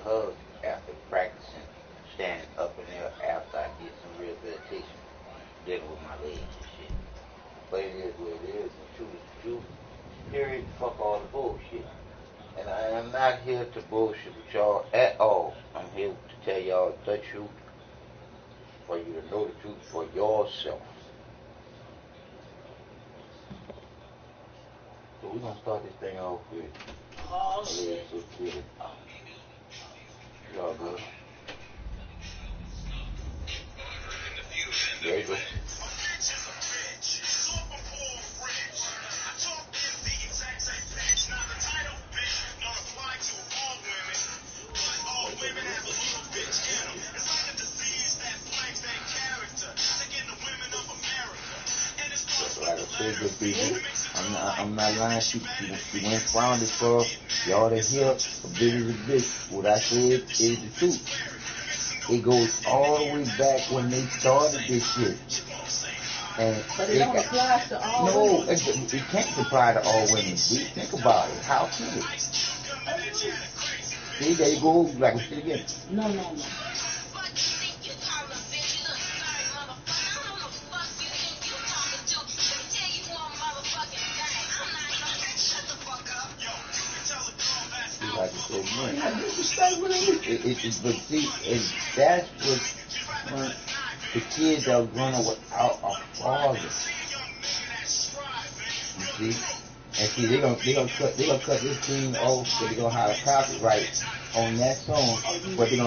hug after practicing standing up in there after I did some rehabilitation dealing with my legs and shit. But it is what it is. The truth is the truth. Period. Fuck all the bullshit. And I am not here to bullshit with y'all at all. I'm here to tell y'all the truth, for you to know the truth for yourself. So we're gonna start this thing off with Oh shit. Y'all good? There you go. Like I said, good people, I'm not lying. She went found it for y'all to hear a bit of the bitch. What I said is the truth. It goes all the way back when they started this shit. And but it don't apply to all women. No, it can't apply to all women. Think about it. How can it? See, there you go. Like we said again. No. Like I said again. But see, that's what the kids that are growing up without a father. You see? And see, they gonna cut this thing off, so they gonna have a copyright on that song, but they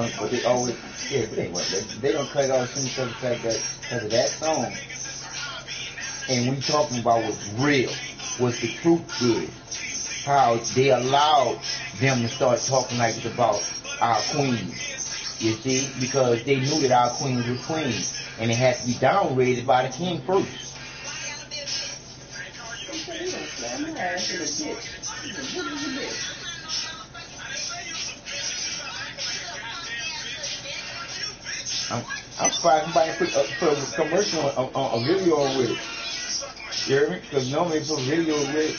always, yeah, but anyway, they gonna cut it off simply because of the fact that, because of that song, and we talking about what's real, what the truth is, how they allowed them to start talking like it's about our queens, you see, because they knew that our queens were queens, and it had to be downgraded by the king first. I'm surprised somebody put a commercial on a video on with it. You hear me? Because normally they put videos with it.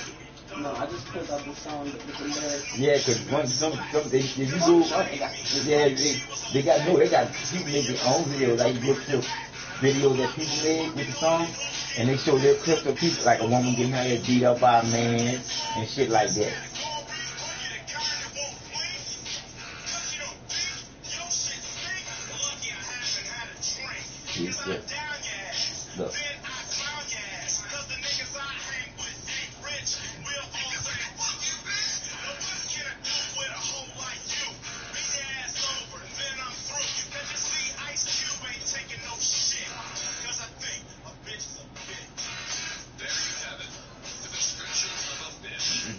No, I just pulled up the song with the lyrics. Yeah, because some if you go, they got people make their own videos. Like you look to videos that people made with the song, and they show their clips of people, like a woman getting her head beat up by a man and shit like that. Look.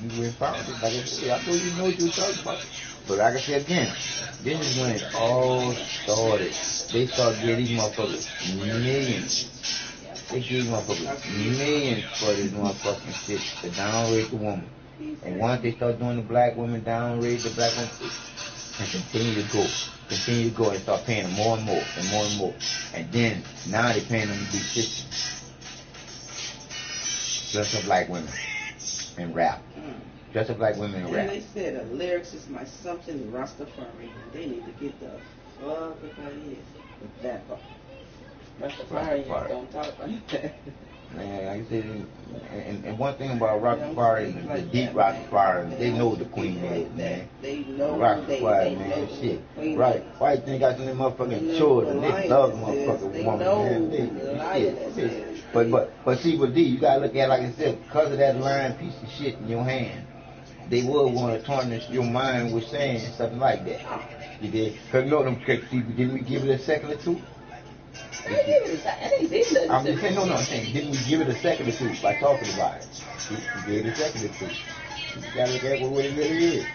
You went found it. Like I said, I thought you know what you were talking about. But like I said again, this is when it all started. They started getting these motherfuckers millions. They gave these motherfuckers millions for this motherfucking shit to downrate the woman. And once they start doing the black women, downrate the black women, and continue to go and start paying them more and more and more and more. And then now they're paying them to do shit. Just up like women and rap. Just up like women and rap. And they said the lyrics is my something Rastafari. They need to get the fuck out of here with that. Rastafari don't talk like that. Man, like I said, and one thing about Rastafari, the deep Rastafari, they know the queen is, man. They know Rastafari, man, shit. Right. Why you think I got some motherfucking children? They love the motherfucking woman, man. But see, with D, you gotta look at it like I said, because of that lying piece of shit in your hand, they will want to tarnish your mind with saying something like that. You did? Because you know them tricks, didn't we give it a second or two? I'm just saying, I'm saying, didn't we give it a second or two by talking about it? We gave it a second or two. You gotta look at what it really is.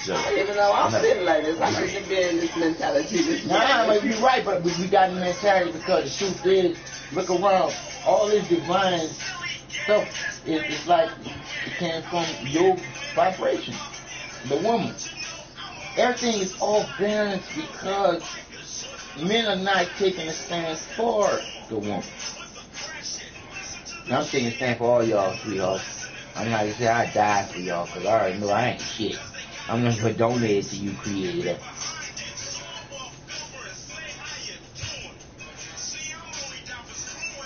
So, I don't even know I'm sitting like this. I shouldn't be in this mentality. But you're right, but we got the mentality because the truth is, look around, all this divine stuff is like it came from your vibration, the woman. Everything is all balanced because men are not taking a stand for the woman. Now, I'm taking a stand for all y'all, sweethearts. I'm not gonna say I die for y'all because I already know I ain't shit. I'm going to donate it to you, creator.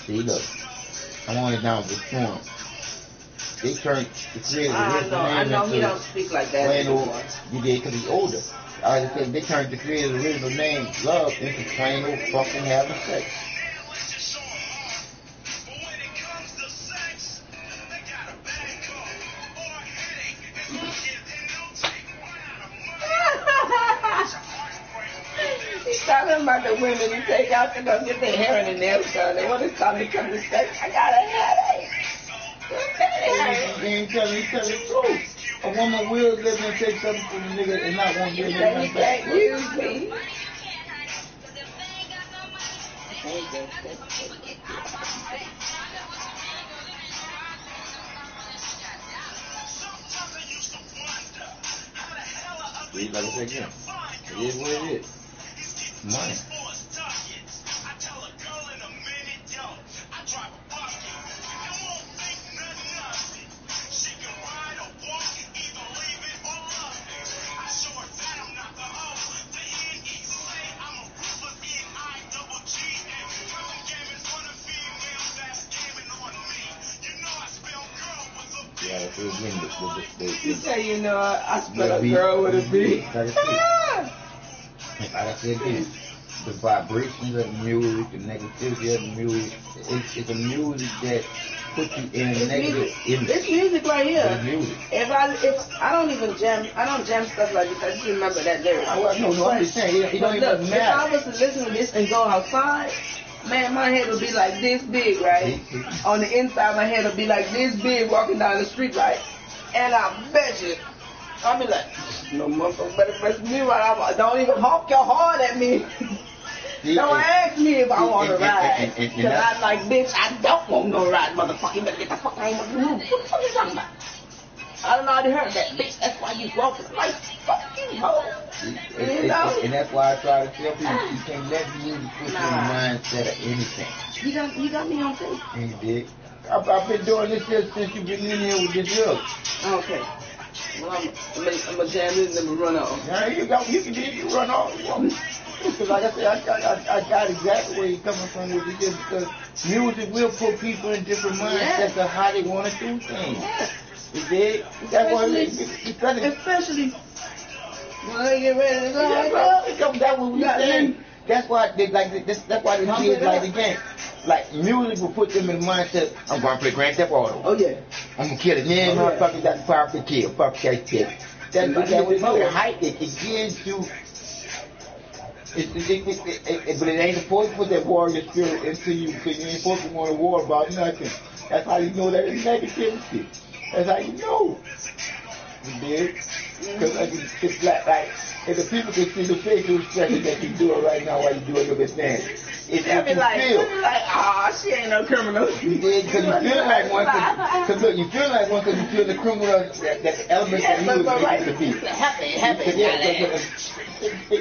See, look. I'm only down for porn. They turned the creator I know he don't speak like that anymore. You did because he's older. I just said they turned the creator's original name, Love, into plain old fucking having sex. He's talking about the women who take out to go get their hair and their nails done. They want to come to sex. I got a headache. They ain't telling the truth. A woman will live and take something from a nigga and not want to give him You can't use me. See, like I said again, it is what it is. Money. Yeah, you say, you know, I spent a girl with a B. Like I said again, the vibrations of the music, the negativity of the music, it's a music that puts you in a negative image. This music right here. It's music. If I don't even jam, I don't jam stuff like this. I just remember that lyric. No, I'm just saying, it don't even look, matter. if I was to listen to this and go outside, man, my head would be like this big, right? On the inside, my head would be like this big walking down the street, right? And I bet you, I'll be like, no motherfucker better press me right. Don't even honk your horn at me. Don't ask me if I want to ride. Because I'm like, bitch, I don't want no ride, motherfucker. You better get the fuck out of my room. What the fuck are you talking about? I don't know how to hear that, bitch. That's why you walking like fucking hoe. And that's why I try to tell people you can't let music put you in the mindset of anything. You got me on tape. And you did. I've been doing this since you've been in here with this look. Okay. Well, I'm gonna jam this and then we'll run off. Yeah, you can run off. Because like I said, I got exactly where you're coming from with this because music will put people in different mindsets of how they want to do things. Yeah. You dig? Especially when they get ready to go. That's what we saying. That's why they like this. That's why they kids like the game. Like music will put them in the mindset. I'm going to play Grand Theft Auto. Oh yeah. I'm gonna kill it. Man, motherfucker got the power to kill. Fuck that shit. That's what the hype it gives you. But it ain't supposed to put that warrior spirit into you because you ain't supposed to want to war about nothing. That's how you know that it's negativity. That's how you know. You dig? Because it's like, if the people can see the facial expression that you do it right now while you doing your thing, it's how you feel. Ah, she ain't no criminal. You did, because you feel like one, because look, you feel like one, because you feel the criminal, that element that you would make it to be. Happy.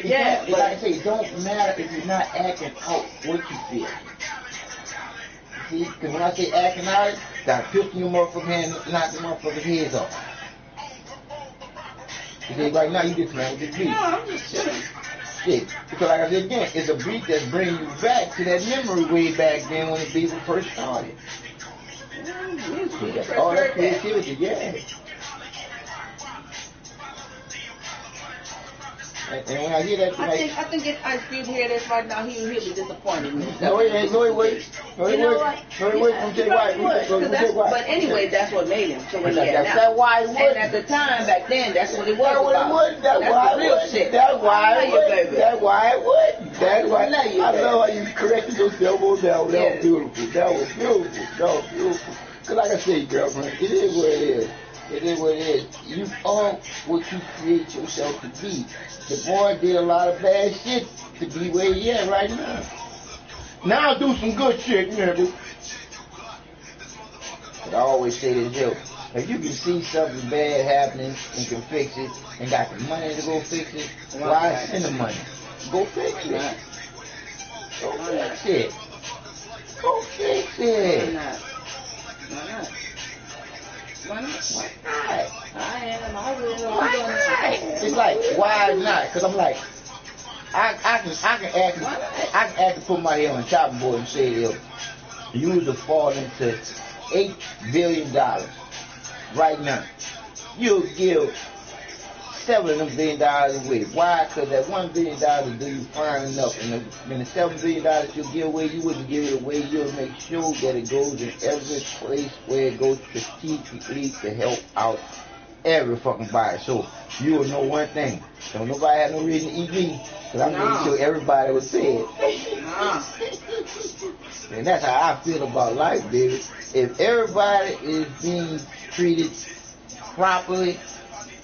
Yeah, but like I say, it don't matter if you're not acting out what you feel. See, because when I say acting out, got a pistol in your motherfucking hand, knock the motherfucker's heads off. Because right now you just playing with the beat. No, I'm just chilling. Shit. Because like I said again, it's a beat that's bringing you back to that memory way back then when the beat was first started. That's all that creativity, yeah. And when I hear that, I think if I did hear this right now, he would be disappointed in himself. No, it ain't. No, it wait. No, it wait from Jay White. But anyway, that's what made him. So that's why it would. And at the time, back then, that's what it was about. That's why the real shit. That's why it would. That's why it would. That's why. I love how you corrected yourself on that. That was beautiful. That was beautiful. Because like I say, girlfriend, it is what it is. It is what it is. You are what you create yourself to be. The boy did a lot of bad shit to be where he at right now. Now I'll do some good shit, nigga. But I always say this, yo, if you can see something bad happening and can fix it and got the money to go fix it, why spend the money? Go fix it. Go fix it. Go fix it. Why not? Why not? Why not? I am. I will. Why not? It's like, why not? Because I'm like, I can actually put my head on the chopping board and say, if you was to fall into $8 billion right now, you'll give $7 of them billion away. Why? Because that $1 billion will do you fine enough, and the $7 billion you'll give away, you wouldn't give it away. You'll make sure that it goes in every place where it goes strategically to help out every fucking body. So you will know one thing: don't nobody have no reason to eat me, because I'm making sure everybody was fed. And that's how I feel about life, baby. If everybody is being treated properly,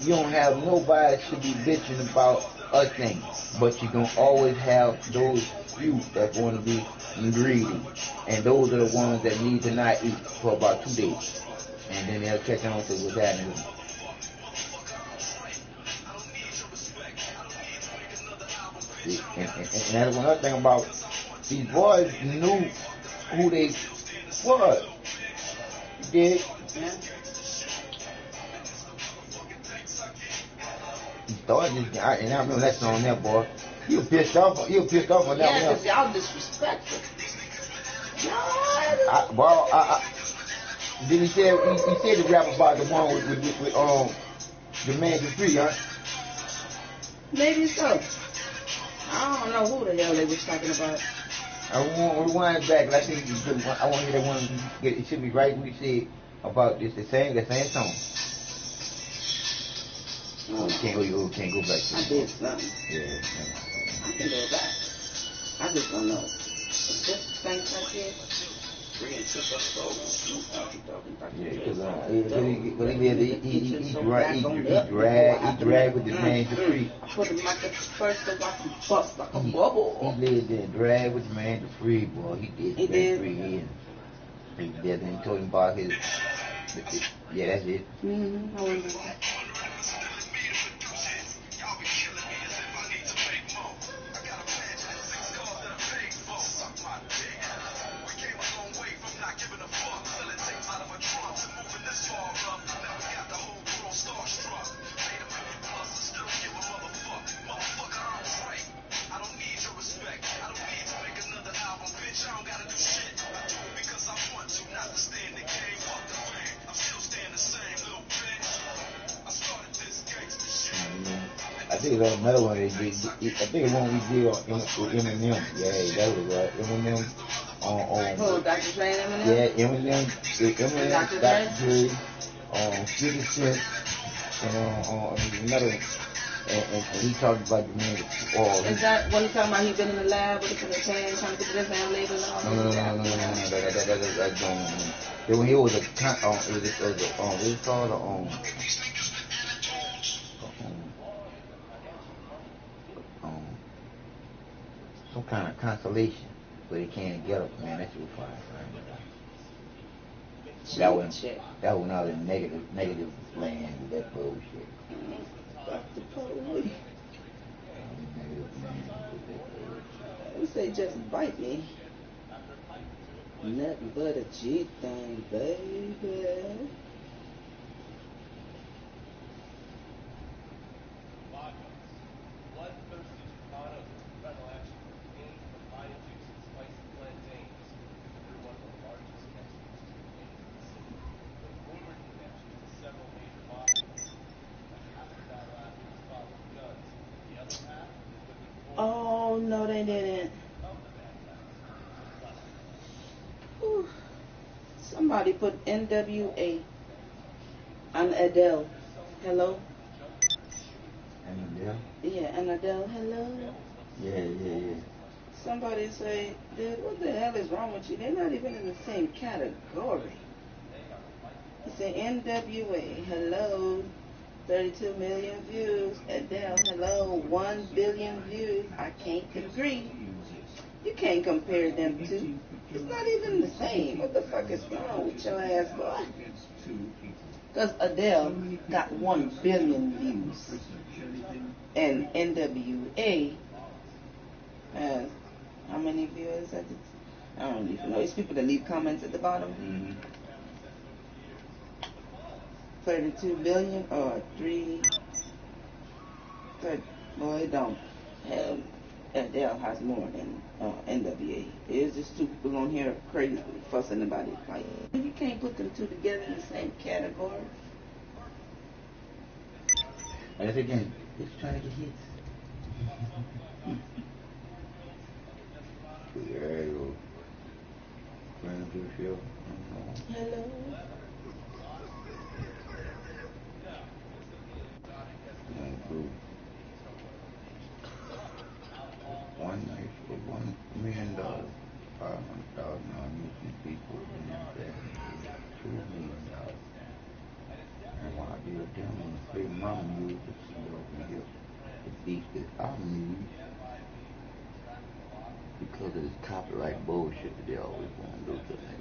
you don't have nobody should be bitching about a thing. But you're going to always have those few that want to be greedy. And those are the ones that need to not eat for about 2 days. And then they'll catch on to with that. And that's one other thing about these boys knew who they was. Did. Yeah. He started this guy, and I remember that song there, boy. He was pissed off on that one. Yeah, because y'all disrespectful. Then he said the rap about the one with the man to free, huh? Maybe so. I don't know who the hell they was talking about. I want to rewind back. I think I want to hear that one. It should be right when we said about this. The same song. Oh, you can't go back to it. I did something. Yeah. I can go back. I just don't know. Is this the same thing here? Yeah, because he dragged with the man to free. Put him like at first so I can bust like a bubble. He lived there and dragged with the man to free, boy. He did. He did. 3 years. He did, and he told him about his. Yeah, that's it. Mm-hmm. I remember that. I think it was another one they did. I think the one we did on Eminem. Yeah, that was right. Eminem on. Who, Dr. Dre and Eminem? Yeah, Eminem, Dr. Dre, 50 Cent, and another one. And he talked about the man. Is that what he talking about? He been in the lab with his hand trying to get the damn label on? No. That's then when he was it was what is it called some kind of consolation, but he can't get up, man. That shit was fire. That was not a negative land with that bullshit. Dr. Police. You say just bite me. Nothing but a G thing, baby. Oh, no, they didn't. Whew. Somebody put NWA on Adele. Hello? And Adele? Yeah, and Adele, hello? Yeah. Somebody say, dude, what the hell is wrong with you? They're not even in the same category. They say NWA, hello? 32 million views. Adele, hello, 1 billion views. I can't agree. You can't compare them two. It's not even the same. What the fuck is wrong with your ass, boy? Because Adele got 1 billion views. And NWA has how many viewers? I don't even know. It's people that leave comments at the bottom. Mm-hmm. 32 billion or 3. Well, it don't have. Adele has more than NWA. There's just two people on here crazy fussing about it. Like, you can't put them two together in the same category. And if again, it's trying to get hits. There you go. Friend to the show. Hello. One night for $1 million, 500,000 non-Muslim people in that $2 million. And while they're down on the play, mama used to see over here the beef that I need because of this copyright bullshit that they always want to do to me.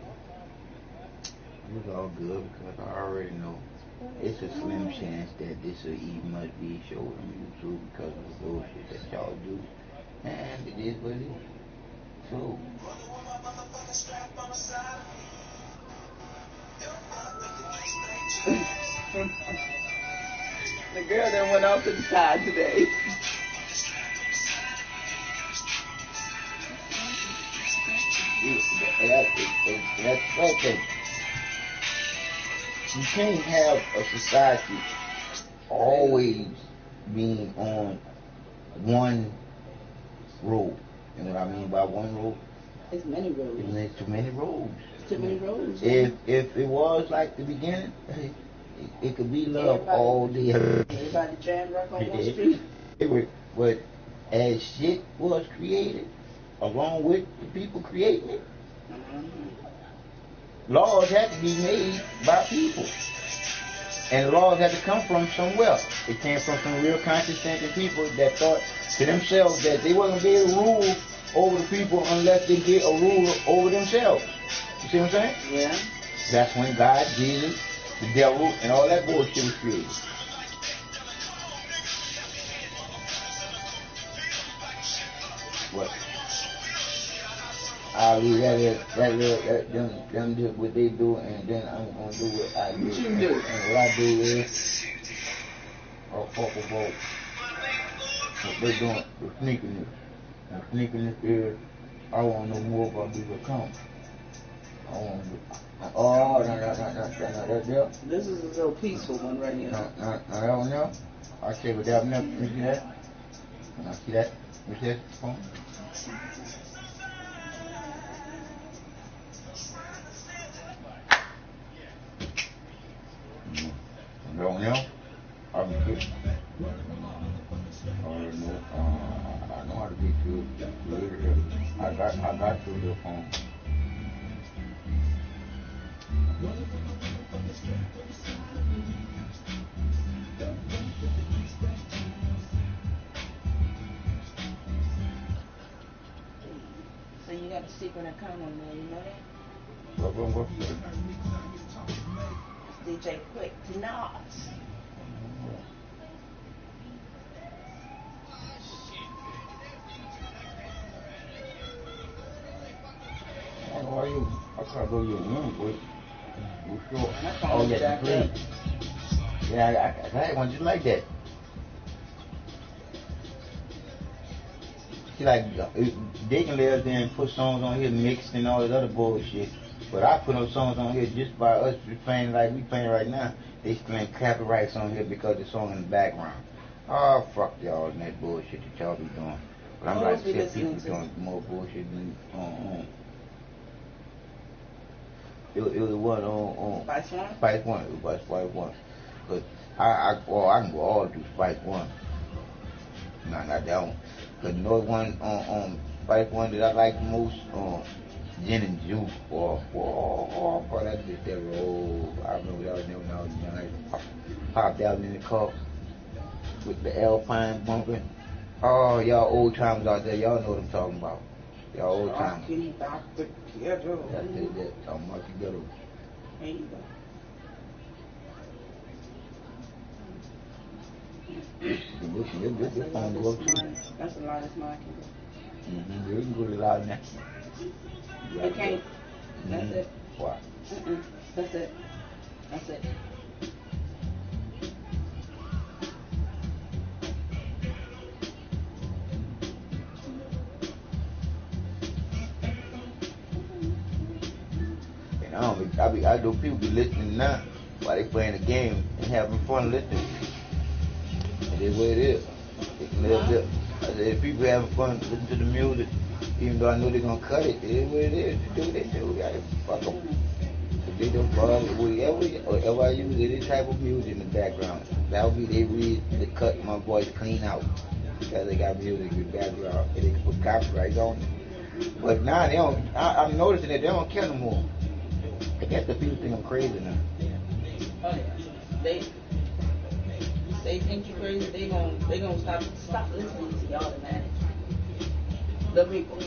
It's all good because I already know it's a slim chance that this will even must be showed on YouTube because of the bullshit that y'all do. And it is what it is. So the girl that went off to the side today. That's okay. You can't have a society always being on one road. And what I mean by one road? It's many roads. It's too many roads. Too many roads. If it was like the beginning, it could be love all day. Everybody jam rock on one street. But as shit was created, along with the people creating it, laws had to be made by people. And laws had to come from somewhere. It came from some real conscious thinking people that thought to themselves that they wasn't going to be able to rule over the people unless they get a ruler over themselves. You see what I'm saying? Yeah. That's when God, Jesus, the devil, and all that bullshit was created. What? I'll leave them do what they do, and then I'm gonna do what I do. What you do? And what I do is, I'll talk about what they doing, the sneakiness. And sneakiness is, I want to know more about these accounts. I want to. Oh, no. This is a real peaceful one right here. No, that one there. I say with that one there. You see that? Can I see that? You see that phone? That one there. I can get. I know how to get to it. I got through your phone. So you got a secret account on there, you know that? What? It's DJ Quick kNOw. How are you? I can't go to your room, boy. You sure? Oh, yeah, you play. Yeah, I had one just like that. See, like, they can lay up there and put songs on here mixed and all this other bullshit. But I put those songs on here just by us playing like we playing right now. They playing copyrights on here because the song in the background. Oh, fuck y'all and that bullshit that y'all be doing. But I'm like, shit, people doing more bullshit than It was one on Spice One? Spice One. It was Spice One. Cause I can go all through Spice One. Nah, not that one. Cause you know one on Spice One that I like the most? Gin and Juice. Boy, that's just that roll. I remember that when I was young. I popped out in the car with the Alpine bumping. Oh, y'all old timers out there, y'all know what I'm talking about. Y'all old timers. That's it, talking about together. There you go. This phone go up too. That's the loudest mine can go. You can go to loud now. You can't. That's it. Why? That's it. That's it. I know people be listening now while they playing the game and having fun listening. It is what it is. I said, if people having fun listening to the music, even though I know they're gonna cut it, it is what it is. They do what they do. I fuck them. If they don't bother, whatever I use any type of music in the background, that'll be they cut my voice clean out because they got music in the background and they can put copyrights on it. But now they don't. I'm noticing that they don't care no more. I guess the people think I'm crazy now. Oh yeah, they think you crazy. They gonna stop listening to y'all, man. The people.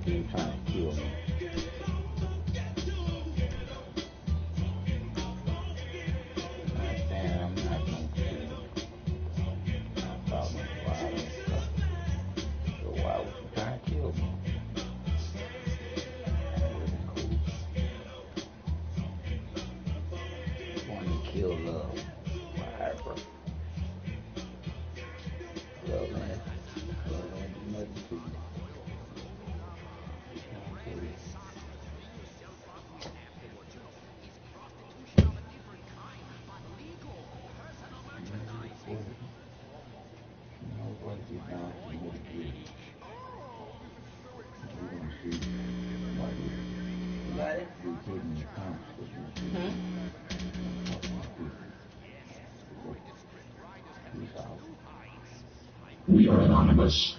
Dude trying to kill me. I understand I'm not going to I'm talking wild and stuff. So why would you try to kill me? That wasn't cool. I wanted to kill love. Whatever. Love, man. Love don't do nothing to you. We are anonymous.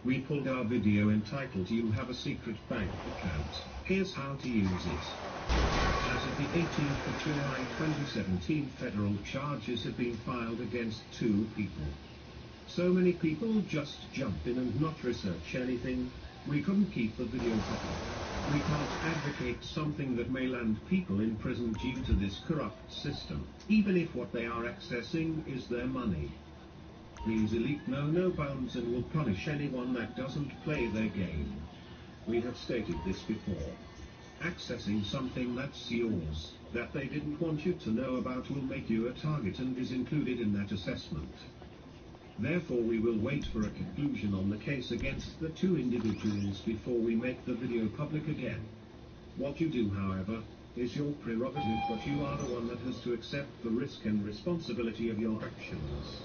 We We pulled our video entitled "You Have a Secret Bank Account. Here's how to use it." As of the 18th of July 2017, federal charges have been filed against 2 people. So many people just jump in and not research anything. We couldn't keep the video public. We can't advocate something that may land people in prison due to this corrupt system, even if what they are accessing is their money. These elite know no bounds and will punish anyone that doesn't play their game. We have stated this before. Accessing something that's yours, that they didn't want you to know about, will make you a target and is included in that assessment. Therefore, we will wait for a conclusion on the case against the 2 individuals before we make the video public again. What you do, however, is your prerogative, but you are the one that has to accept the risk and responsibility of your actions.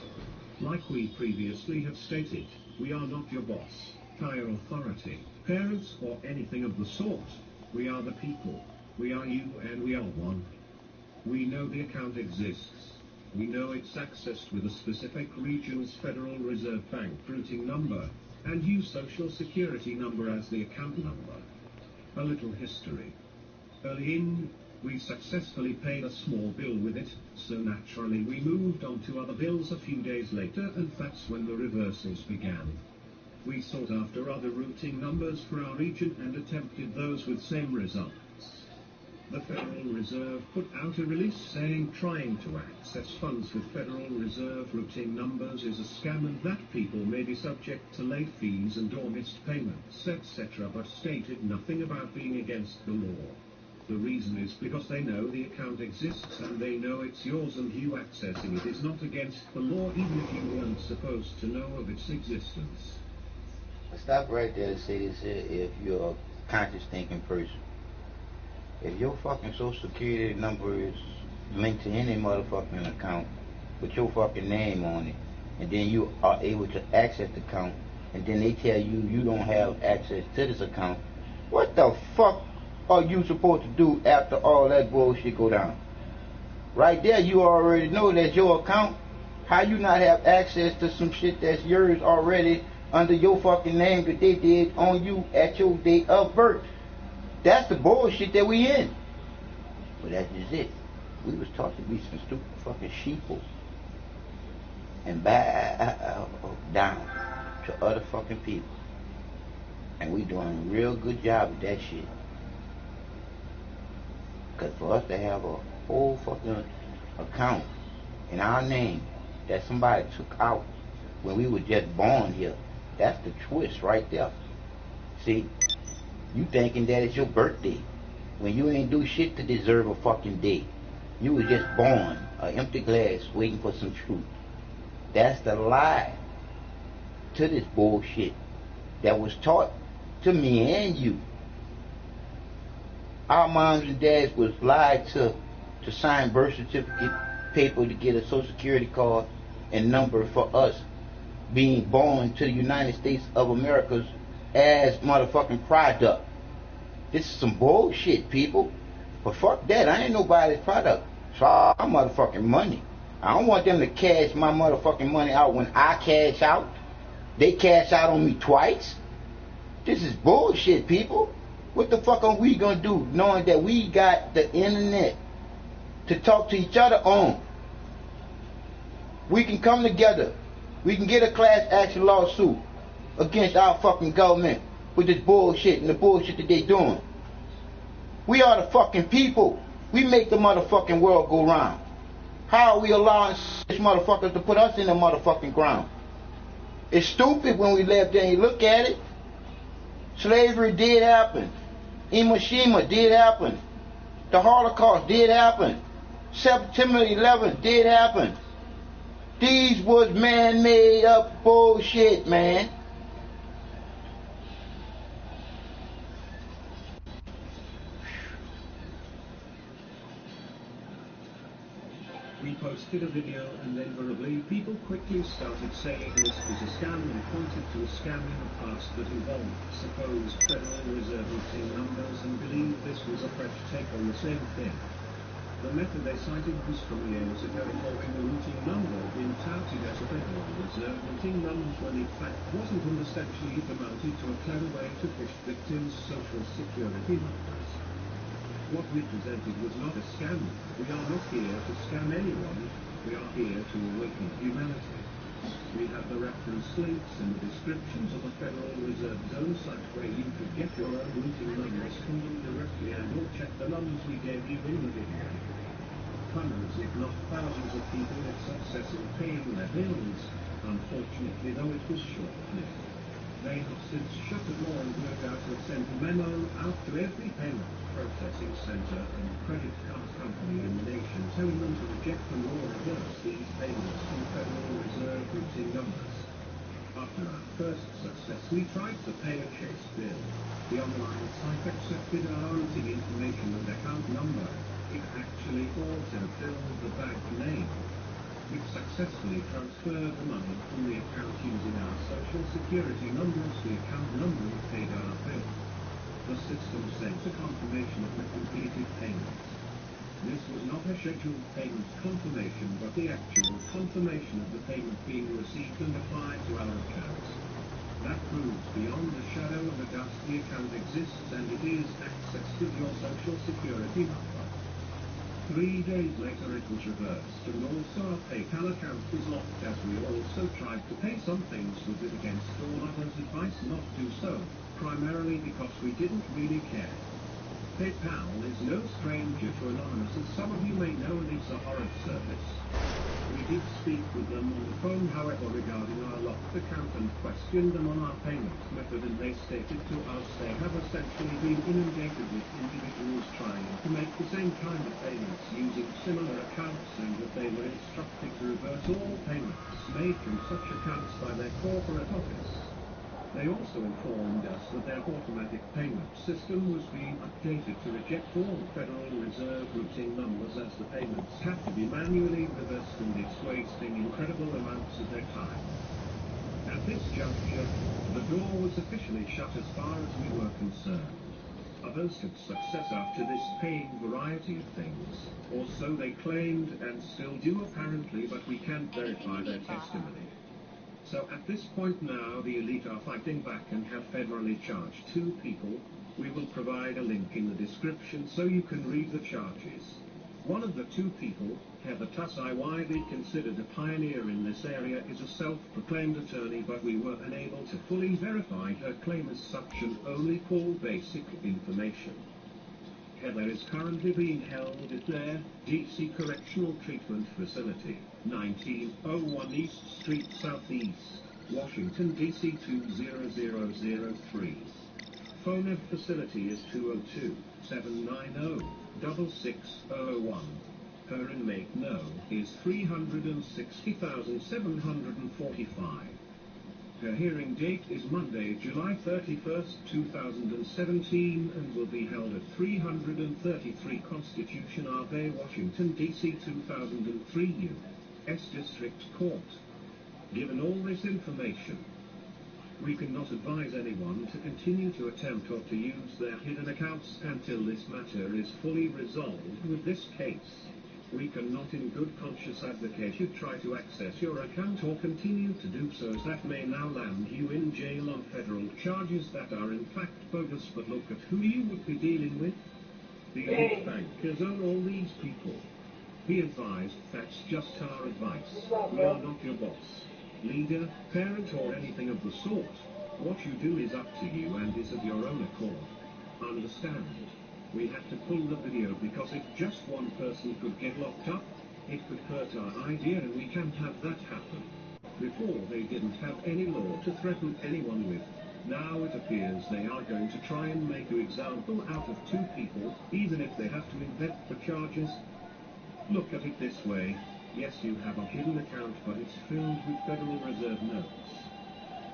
Like we previously have stated, we are not your boss, higher authority, parents, or anything of the sort. We are the people. We are you and we are one. We know the account exists. We know it's accessed with a specific region's Federal Reserve Bank routing number, and use Social Security number as the account number. A little history. Early in, we successfully paid a small bill with it, so naturally we moved on to other bills a few days later, and that's when the reversals began. We sought after other routing numbers for our region and attempted those with same results. The Federal Reserve put out a release saying trying to access funds with Federal Reserve routing numbers is a scam and that people may be subject to late fees and or missed payments, etc., but stated nothing about being against the law. The reason is because they know the account exists and they know it's yours, and you accessing it is not against the law even if you weren't supposed to know of its existence. Stop right there to say this here if you're a conscious thinking person. If your fucking Social Security number is linked to any motherfucking account with your fucking name on it, and then you are able to access the account, and then they tell you you don't have access to this account, what the fuck are you supposed to do after all that bullshit go down? Right there, you already know that's your account. How you not have access to some shit that's yours already under your fucking name that they did on you at your date of birth? That's the bullshit that we in. But that's just it. We was taught to be some stupid fucking sheeple and bow down to other fucking people. And we doing a real good job with that shit. Because for us to have a whole fucking account in our name that somebody took out when we were just born here, that's the twist right there. See? You thinking that it's your birthday when you ain't do shit to deserve a fucking day. You was just born, an empty glass, waiting for some truth. That's the lie to this bullshit that was taught to me and you. Our moms and dads was lied to sign birth certificate paper to get a Social Security card and number for us being born to the United States of America as motherfucking product. This is some bullshit, people. But fuck that, I ain't nobody's product. So I'm motherfucking money. I don't want them to cash my motherfucking money out when I cash out. They cash out on me twice. This is bullshit, people. What the fuck are we gonna do knowing that we got the internet to talk to each other on? We can come together. We can get a class action lawsuit against our fucking government with this bullshit and the bullshit that they doing. We are the fucking people. We make the motherfucking world go round. How are we allowing these motherfuckers to put us in the motherfucking ground? It's stupid when we live there and you look at it. Slavery did happen. Hiroshima did happen. The Holocaust did happen. September 11th did happen. These was man-made up bullshit, man. We posted a video and invariably people quickly started saying this was a scam and pointed to a scam in the past that involved supposed Federal Reserve routing numbers and believed this was a fresh take on the same thing. The method they cited was from years ago involving a routing number being touted as a Federal Reserve Reserve routing numbers when in fact wasn't, and essentially it amounted to a clever way to fish victims' social security numbers. What we presented was not a scam. We are not here to scam anyone. We are here to awaken humanity. We have the reference links in the descriptions of the Federal Reserve's own site where you could get your own routing numbers from them directly and or check the numbers we gave you in the video. Hundreds if not thousands of people had success in paying their bills. Unfortunately though, it was short-lived. They have since shut it all and no doubt will send a memo out to every payment processing center and credit card company in the nation telling them to reject and or reverse these payments from Federal Reserve routing numbers. After our first success, we tried to pay a Chase bill. The online site accepted our routing information and account number. It actually also filled the bank name. We've successfully transferred the money from the account using our social security number to the account number and paid our bill. The system sent a confirmation of the completed payment. This was not a scheduled payment confirmation but the actual confirmation of the payment being received and applied to our account. That proves beyond a shadow of a doubt the account exists and it is accessed with your social security number. 3 days later it was reversed and also our PayPal account was locked as we also tried to pay some things with it against all others' advice not to do so, primarily because we didn't really care. PayPal is no stranger to Anonymous, as some of you may know, and it's a horrid service. We did speak with them on the phone, however, regarding our locked account and questioned them on our payment method, and they stated to us they have essentially been inundated with individuals trying to make the same kind of payments using similar accounts, and that they were instructed to reverse all payments made from such accounts by their corporate office. They also informed us that their automatic payment system was being updated to reject all Federal Reserve routing numbers as the payments had to be manually reversed, and it's wasting incredible amounts of their time. At this juncture, the door was officially shut as far as we were concerned. Others had success after this, paying a variety of things, or so they claimed and still do apparently, but we can't verify their testimony. So at this point now, the elite are fighting back and have federally charged 2 people. We will provide a link in the description so you can read the charges. One of the 2 people, Heather Tussai, widely considered a pioneer in this area, is a self-proclaimed attorney, but we were unable to fully verify her claim as such and only pull basic information. Heather is currently being held at their DC Correctional Treatment Facility, 1901 East Street Southeast, Washington, DC 20003. Phone of facility is 202-790-6601. Her inmate kNOw is 360,745. Her hearing date is Monday, July 31st, 2017, and will be held at 333 Constitution Ave, Washington, D.C. 2003 U.S. District Court. Given all this information, we cannot advise anyone to continue to attempt or to use their hidden accounts until this matter is fully resolved with this case. We cannot in good conscience advocate you try to access your account or continue to do so, as that may now land you in jail on federal charges that are in fact bogus. But look at who you would be dealing with. The elite bankers own all these people. Be advised, that's just our advice. We are not your boss, leader, parent or anything of the sort. What you do is up to you and is of your own accord. Understand? We had to pull the video because if just one person could get locked up, it could hurt our idea, and we can't have that happen. Before, they didn't have any law to threaten anyone with. Now it appears they are going to try and make an example out of 2 people, even if they have to invent the charges. Look at it this way. Yes, you have a hidden account, but it's filled with Federal Reserve notes.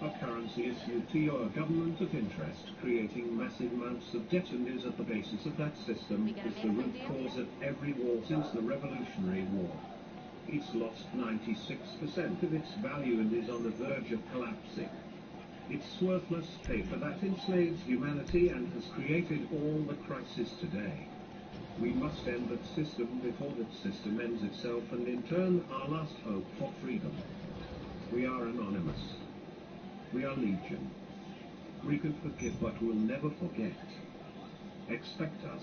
A currency issued to your government of interest, creating massive amounts of debt, and is at the basis of that system, is the root cause of every war since the Revolutionary War. It's lost 96% of its value and is on the verge of collapsing. Its worthless paper that enslaves humanity and has created all the crisis today. We must end that system before that system ends itself, and in turn our last hope for freedom. We are anonymous. We are legion. We can forgive, but we'll never forget. Expect us.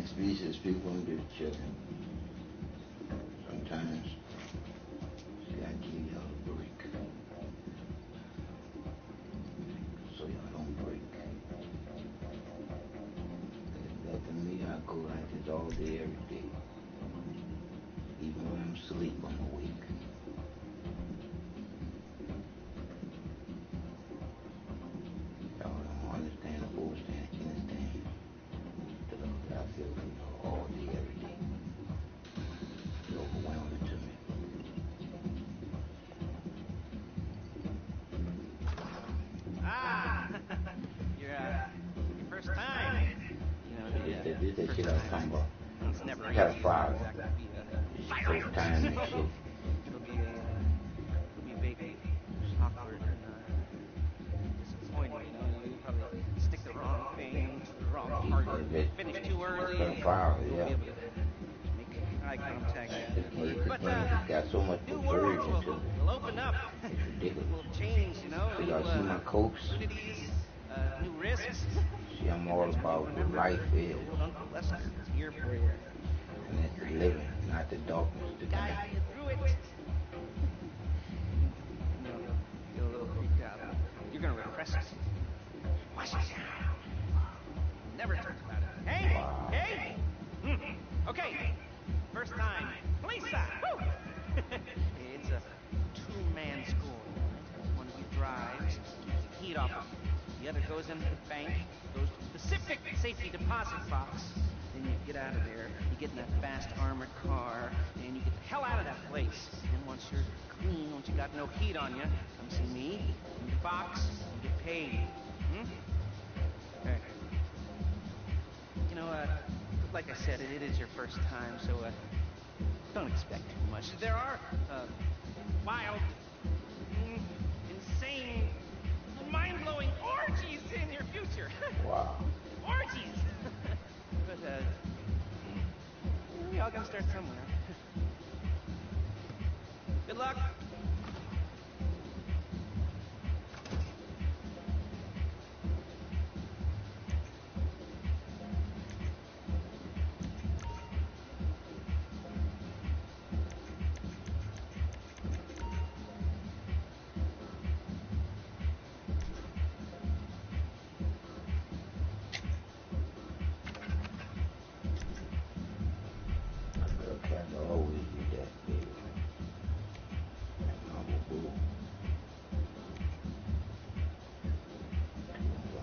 Species people and give children. Sometimes you gotta give y'all a break. So y'all don't break. If that for me, I go like this all day, every day. Even when I'm asleep, I'm awake. Y'all don't understand or understand anything. The love that I feel for y'all all day, every day. It's overwhelming to me. Your first time. You know, This that shit I was talking about. It's never I got a easy. fire. It's It's first time and shit. It'll be big, awkward, and disappointing. You know, you probably stick the wrong thing to the wrong part, finish too early. Got a fire, You'll yeah. be able to make eye contact. But It's got so much new perversion worlds to it. will open up. It's ridiculous. Will change. You know, So y'all see my coats? opportunities, new risks. See, I'm all about what life is. Old Uncle Lester is here for you. And that's the living, not the darkness, the Guide night. you through it. You know, feel a little freaked out. You're gonna repress it. Wash it down. Never talk about it. Hey, Wow. hey. Okay. First time. Lisa. Woo. It's a two-man school. One of you drives, keeps the heat off. The other goes into the bank, goes to the specific safety deposit box, Then you get out of there, you get in that fast armored car, and you get the hell out of that place. And once you're clean, once you got no heat on you, come see me, in the box, and get paid. Hey. You know, like I said, it is your first time, so don't expect too much. There are wild, insane, mind-blowing orgies in your future. Wow. Orgies! But, we all gotta start somewhere. Good luck! Okay, I'll always do that, baby.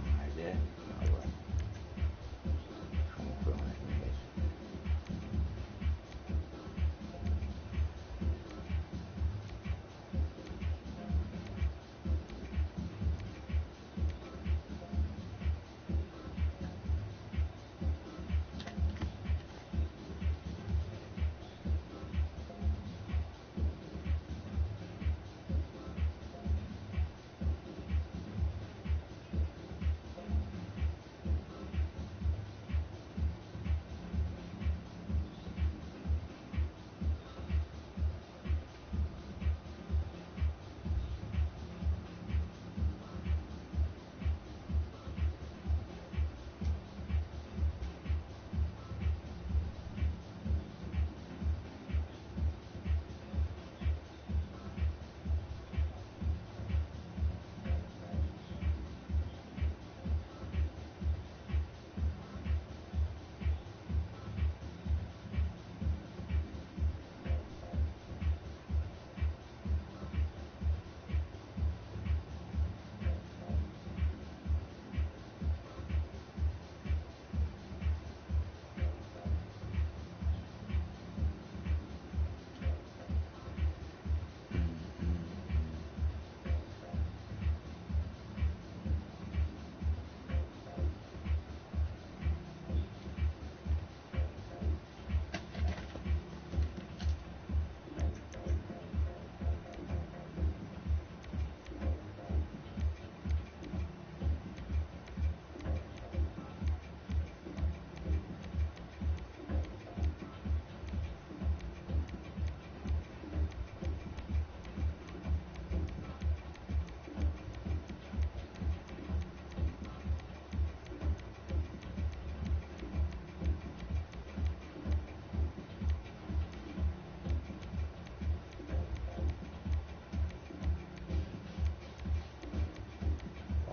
Like that. All right. Come on, put on that mess.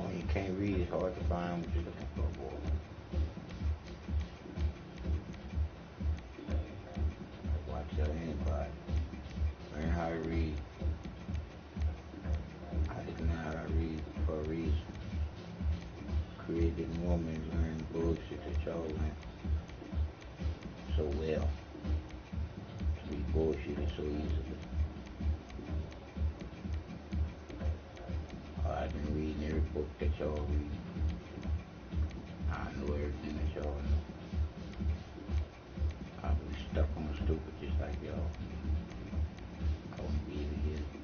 When you can't read, it's hard to find what you're looking for, boy. That's why I tell anybody, learn how to read. I didn't know how to read for a reason. Created woman learn bullshit that y'all learn so well. To be bullshitted so easily. I've been reading every book that y'all read. I know everything that y'all know. I was stuck on stupid just like y'all. I wouldn't be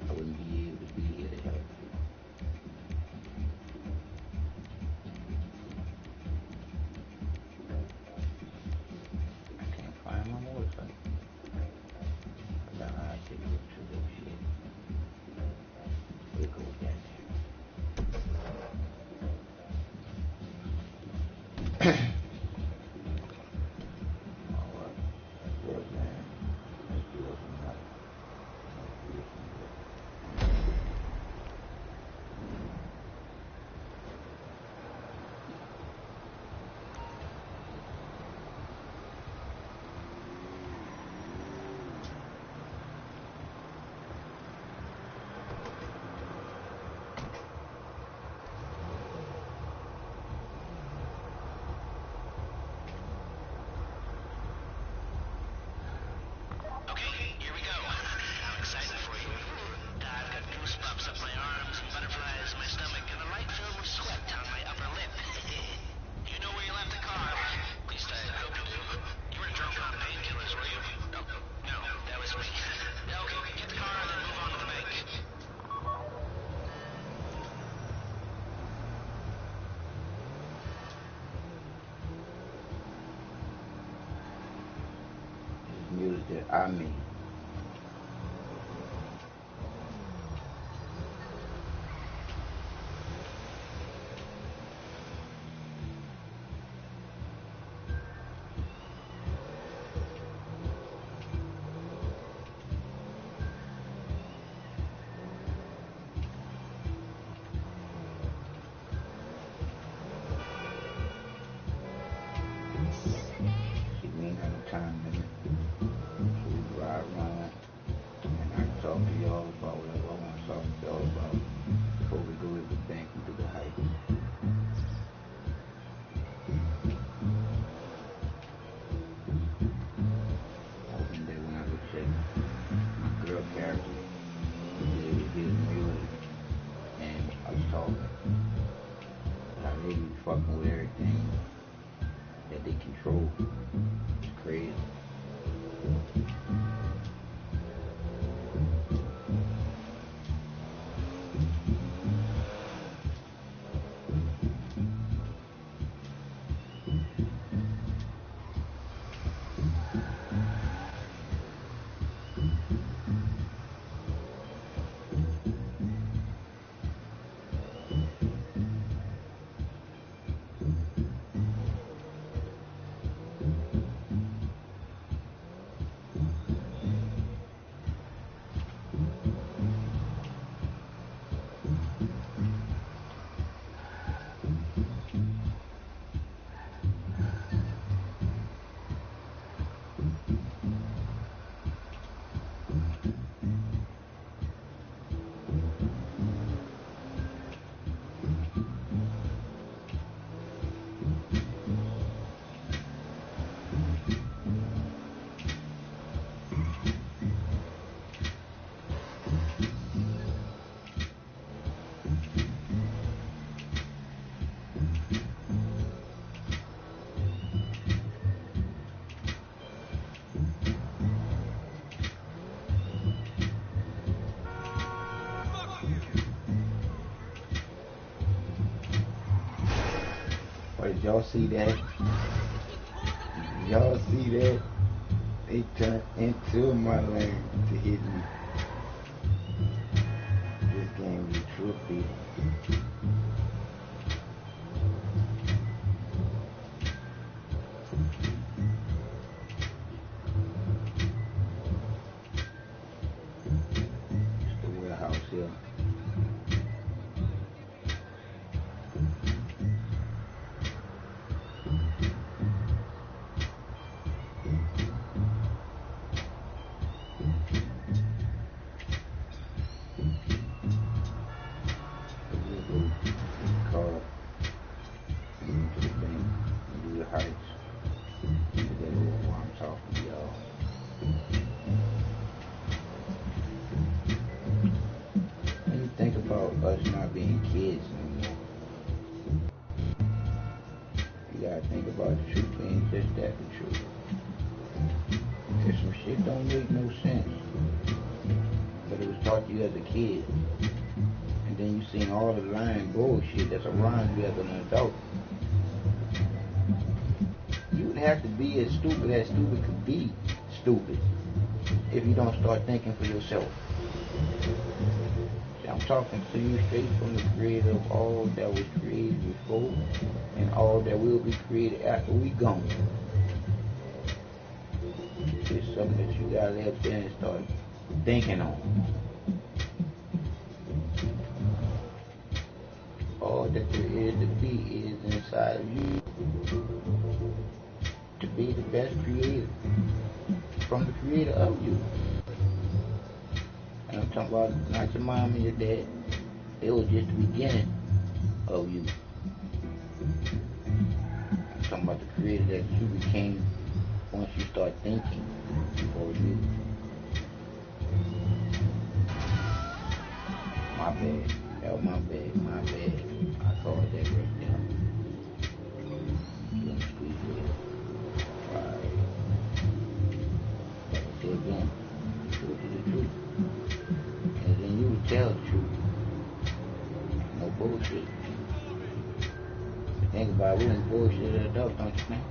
able to be here to help. I can't find my motorcycle. I got I take it to this shit. It goes back there. Alright, that's good, man. Let's do it tonight. that I made. Time limit. So we ride around and I can talk to y'all about whatever I want to talk to y'all about. Before we go to the bank, we do the hike. Hoping that when I look at my girl character, they would get annoyed. And I was talking how they be fucking with everything that they control. It's crazy. Did y'all see that? Did y'all see that? They turned into my lane to hit me. This game is trippy. It's the warehouse here. Think about us not being kids anymore. You gotta think about the truth being just that, the truth. Cause some shit don't make no sense. But it was taught to you as a kid. And then you seen all the lying bullshit that's around you as an adult. You would have to be as stupid could be stupid if you don't start thinking for yourself. I'm talking to you straight from the creator of all that was created before and all that will be created after we gone. It's something that you gotta lay up there and start thinking on. All that there is to be is inside of you. To be the best creator from the creator of you. And I'm talking about not your mom and your dad. It was just the beginning of you. I'm talking about the creator that you became once you start thinking for you. My bad. Oh, my bad. I called that right there. Let me squeeze it. Right. Say again. Truth is the truth. And then you would tell the truth. No bullshit. Think about it, we done bullshit adults, don't you think?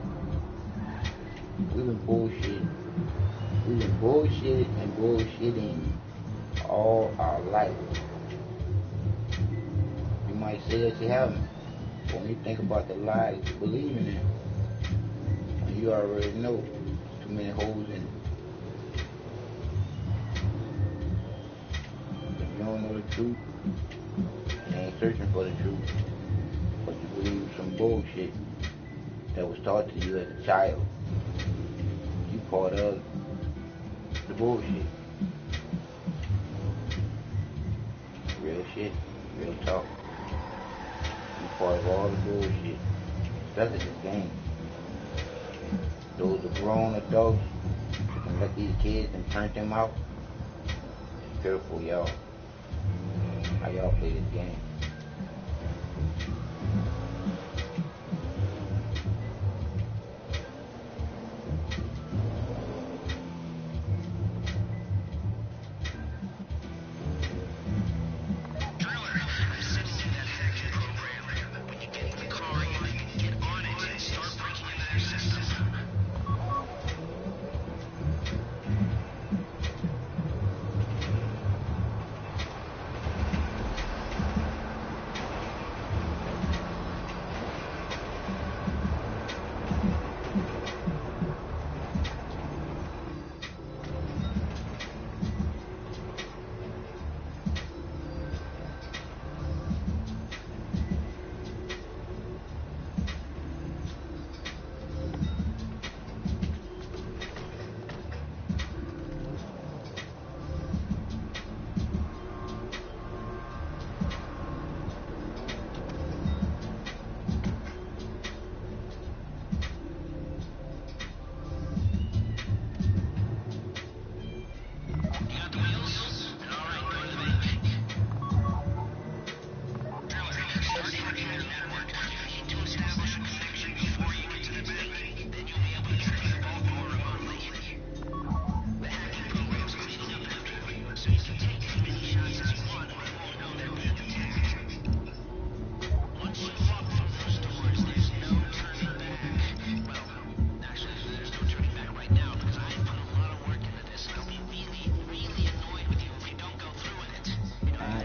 We've been bullshitting. We've been bullshitting and bullshitting all our life. You might say that you haven't. But when you think about the lies you believe in, and you already know too many holes in it. If you don't know the truth, you ain't searching for the truth. But you believe some bullshit that was taught to you as a child. You part of the bullshit. Real shit, real talk. You part of all the bullshit. That's just a game. Those are grown adults that can let these kids and turn them out. It's pitiful, y'all. How y'all play this game?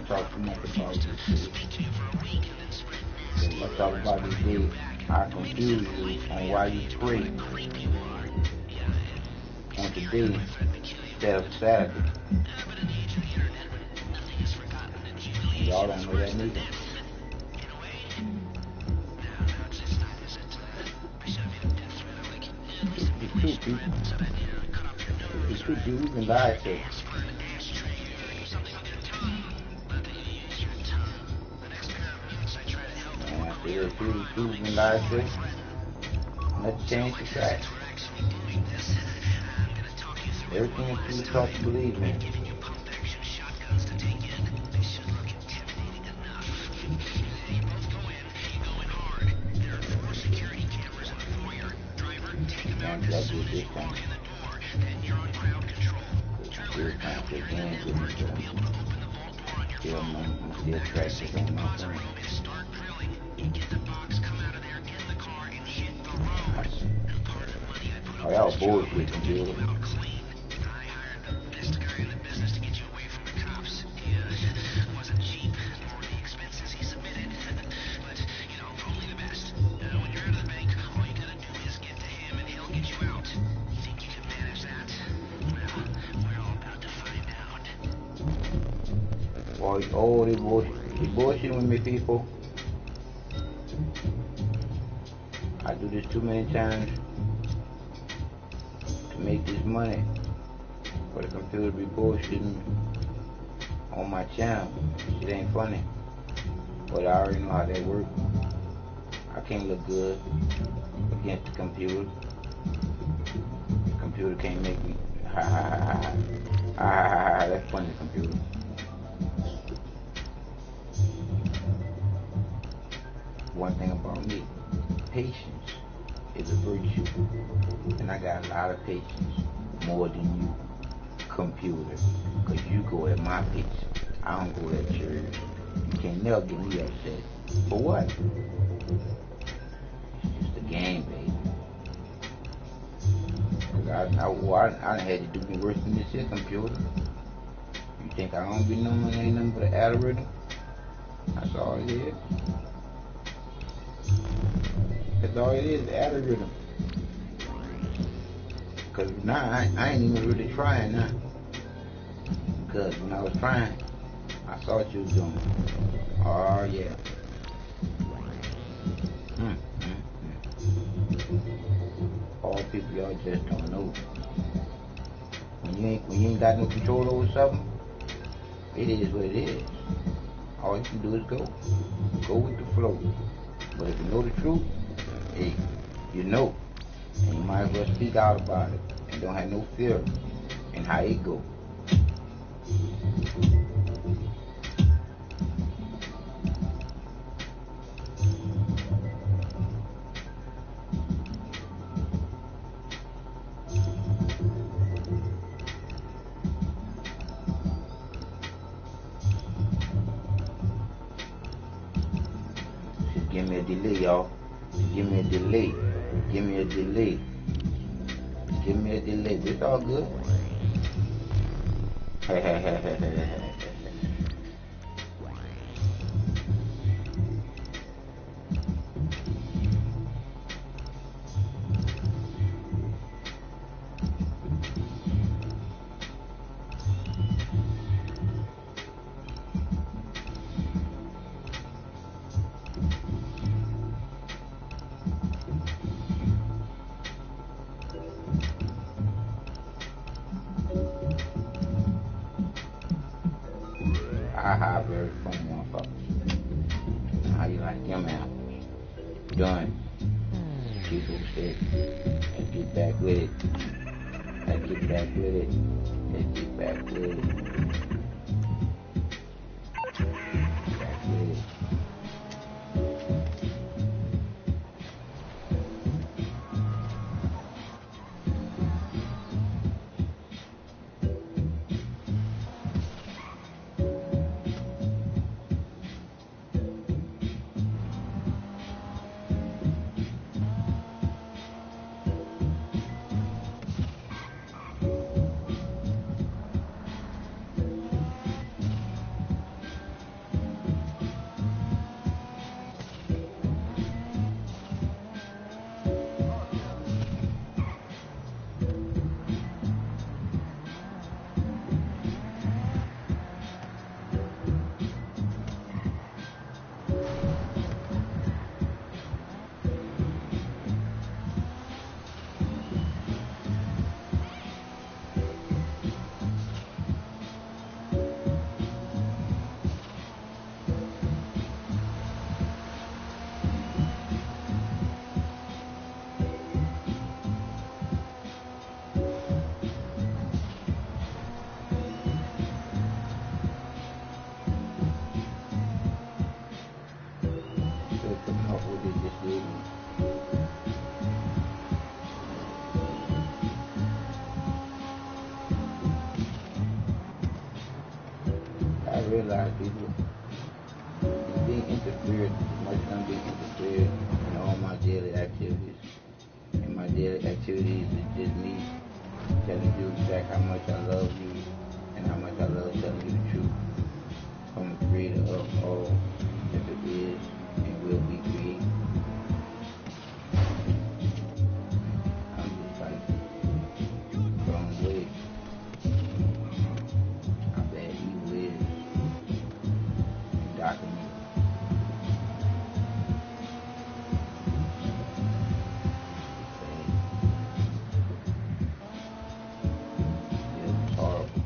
Talk too much about this shit. Let's talk about this day. I confuse you on why you pray on today instead of Saturday. Y'all don't know that neither. It's true, people. It's true, people. We've been lied to. There's truth and lies to. Let's change the facts. Everything that you taught to believe in. Now you gotta do it this time. Still trying to take hands with me, but I'm still practicing on my phone. Oh, y'all bullshit, computer. Oh, they bullshitting with me, people. I do this too many times to make this money for the computer to be bullshitting on my channel. It ain't funny, but I already know how that works. I can't look good against the computer. The computer can't make me ha ha ha ha ha ha ha ha. That's funny, computer. One thing about me, patience is a virtue, and I got a lot of patience, more than you, computer, because you go at my pace, I don't go at yours. You can't never get me upset. For what? It's just a game, baby. I had to do me worse than this here computer. You think I don't be knowing it ain't nothing but an algorithm? That's all it is. That's all it is, the algorithm. Cause now I ain't even really trying now. Because when I was trying, I saw what you was doing. Oh yeah. All people y'all just don't know. When you ain't got no control over something, it is what it is. All you can do is go. Go with the flow. But if you know the truth, hey, you know. And you might as well speak out about it. And don't have no fear in how it go. Give me a delay, y'all. Give me a delay. Give me a delay. Give me a delay. It's all good. Aha, very funny motherfucker. How you like him out? Done. People said, let's get back with it. Let's get back with it. Let's get back with it. Back with it. I realize people is being interfered as much as I'm being interfered in all my daily activities. And my daily activities is just me telling you exactly how much I love you and how much I love telling you the truth from the creator of all that it is and will be created. I'm just like blown away how bad evil is and documented. It's horrible.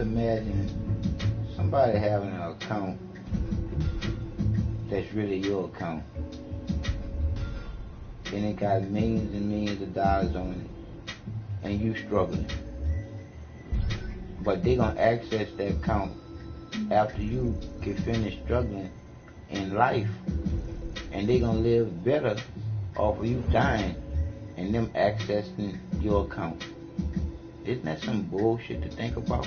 Imagine somebody having an account that's really your account, and it got millions and millions of dollars on it, and you struggling. But they gonna access that account after you get finished struggling in life, and they gonna live better off of you dying and them accessing your account. Isn't that some bullshit to think about?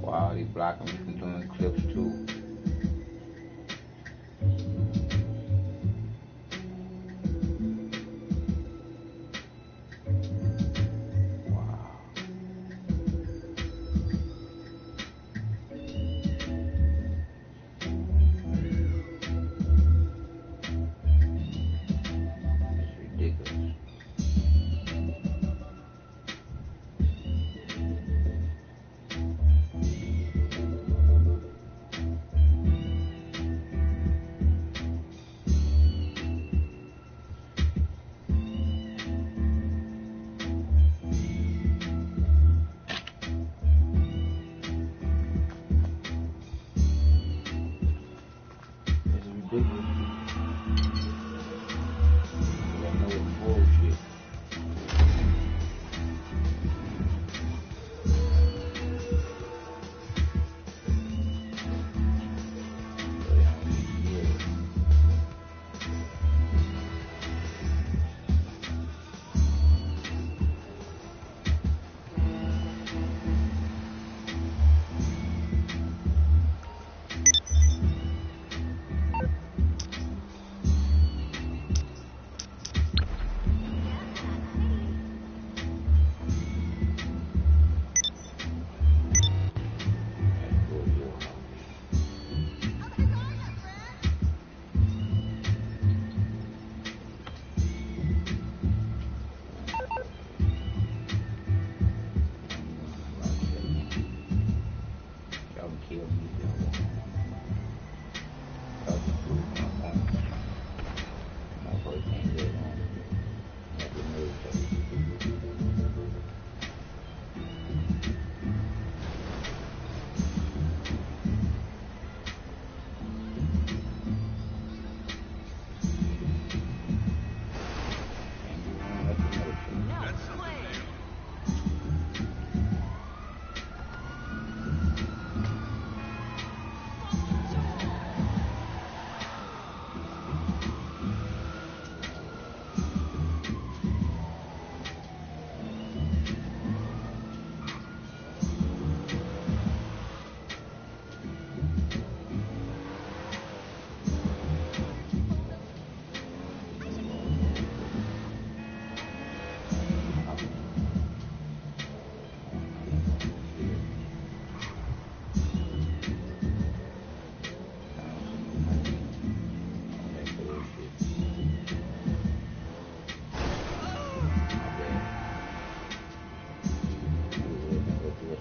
Wow, they blocking me from doing clips too.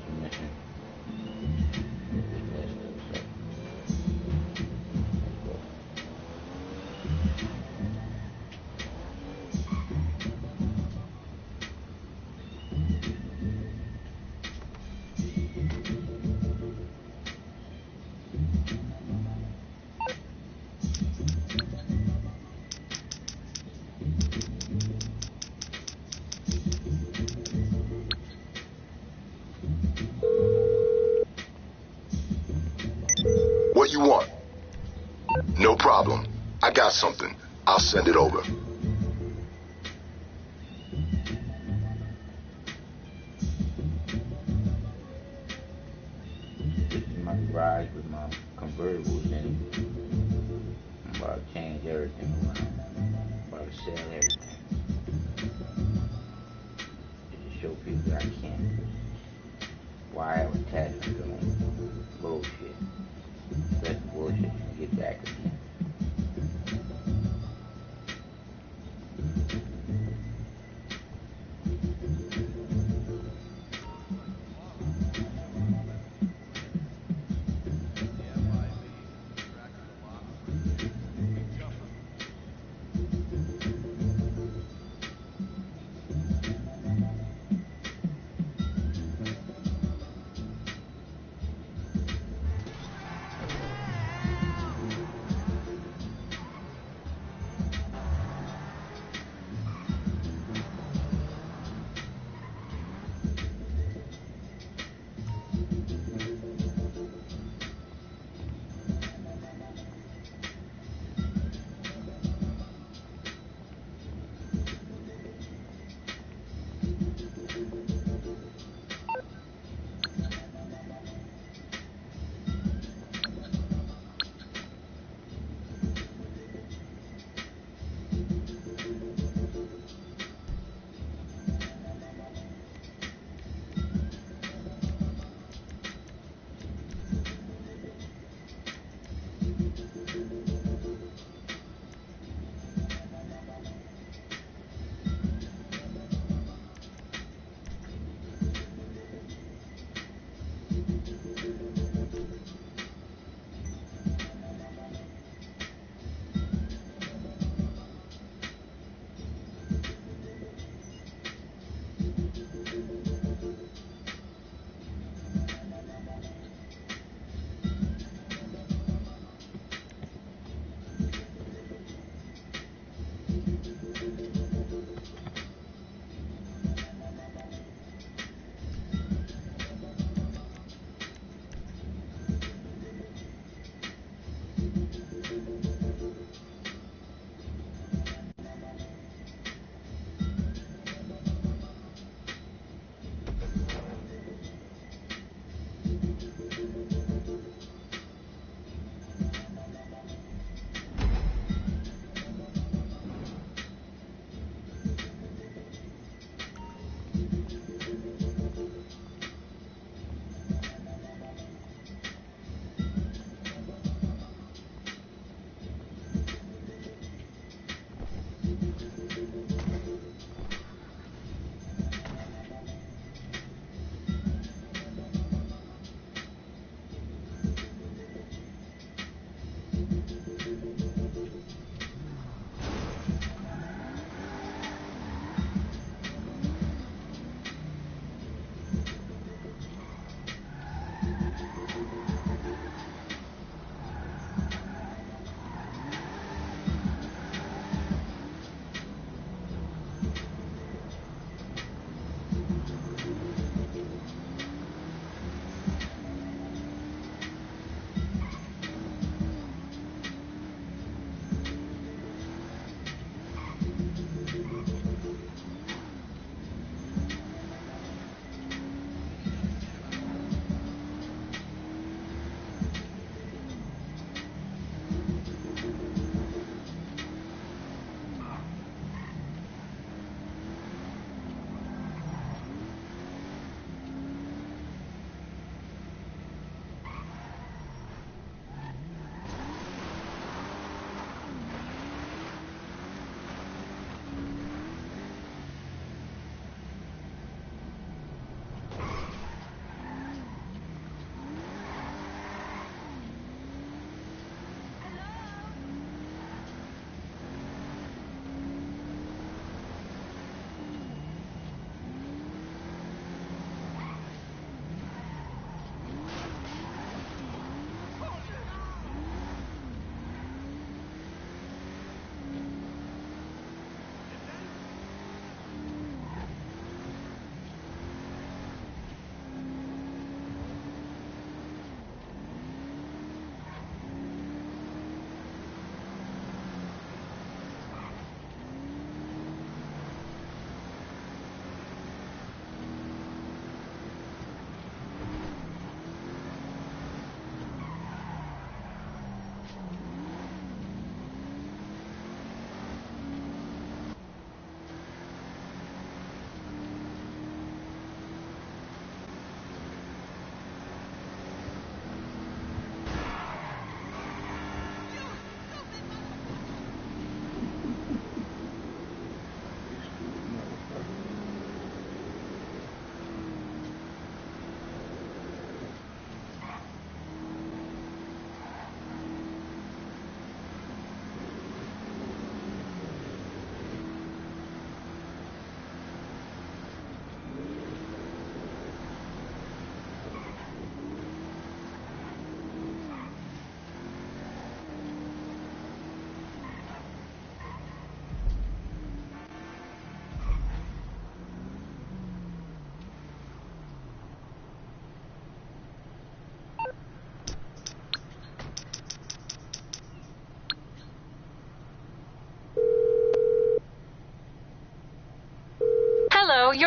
you're missing. What you want? No problem. I got something. I'll send it over. This is my garage with my convertibles in it. I'm about to change everything around. I'm about to sell everything. To show people that I can't. Why I have attachments to them. Bullshit. That's bullshit. You can get back again.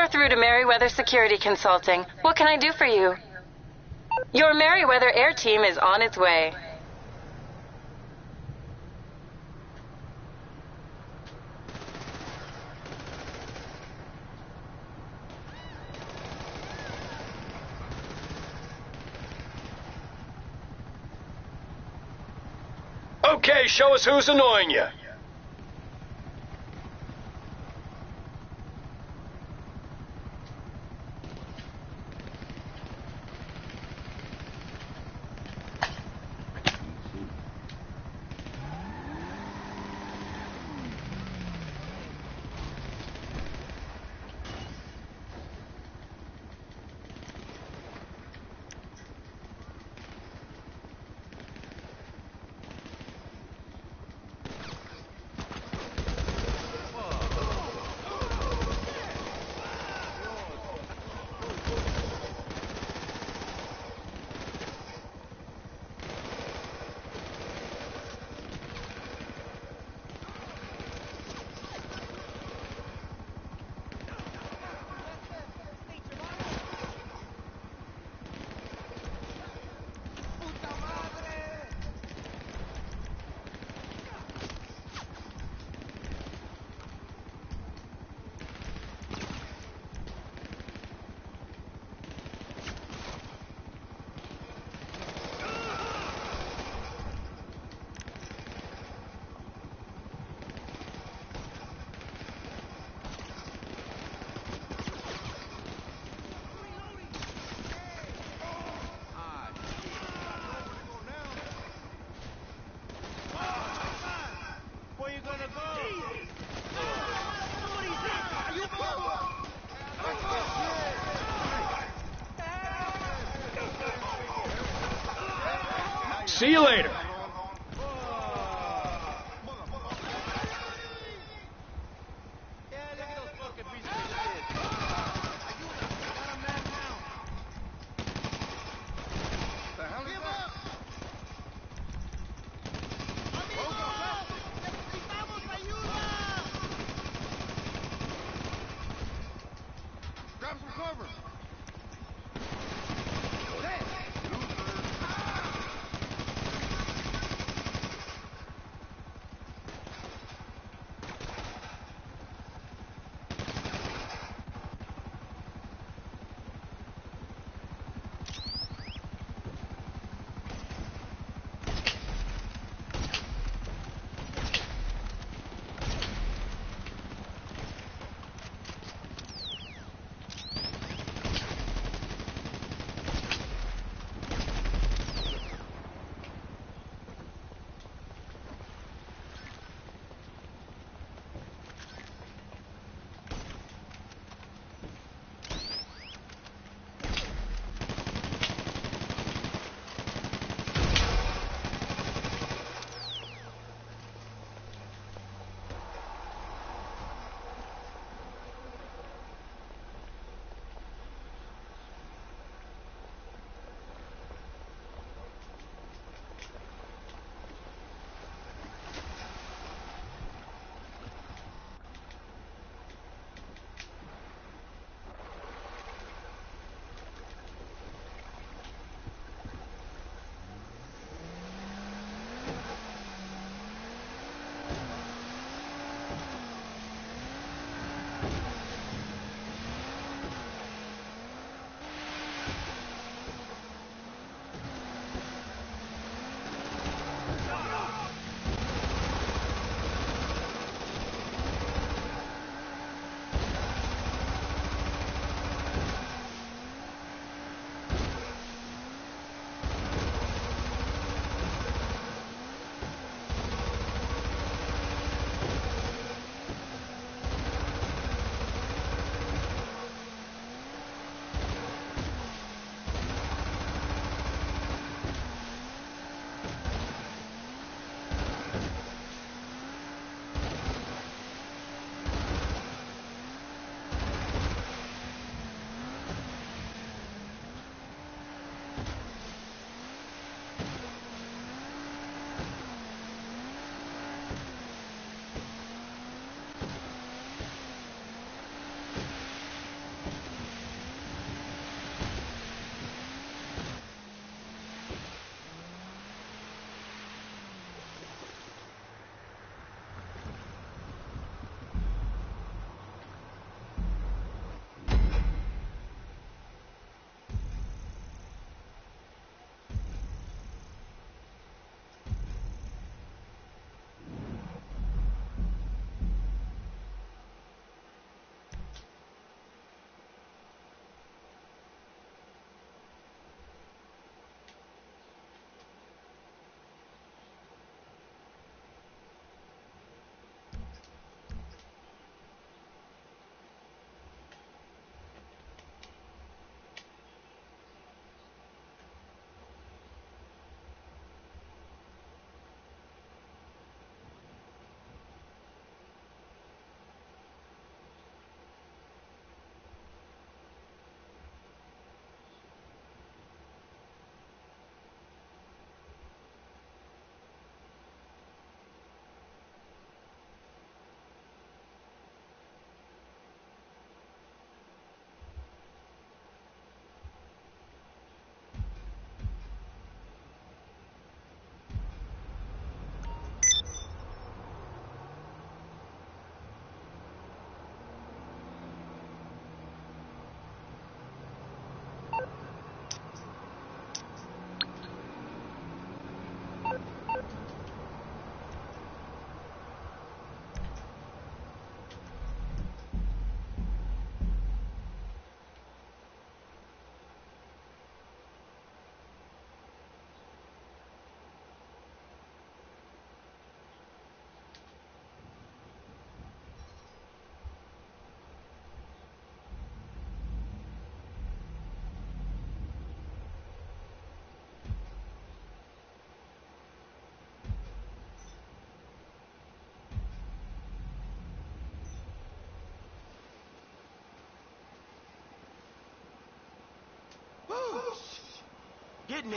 You're through to Merriweather Security Consulting. What can I do for you? Your Merriweather Air Team is on its way. Okay, show us who's annoying you. See you later. Grab some cover. Get me.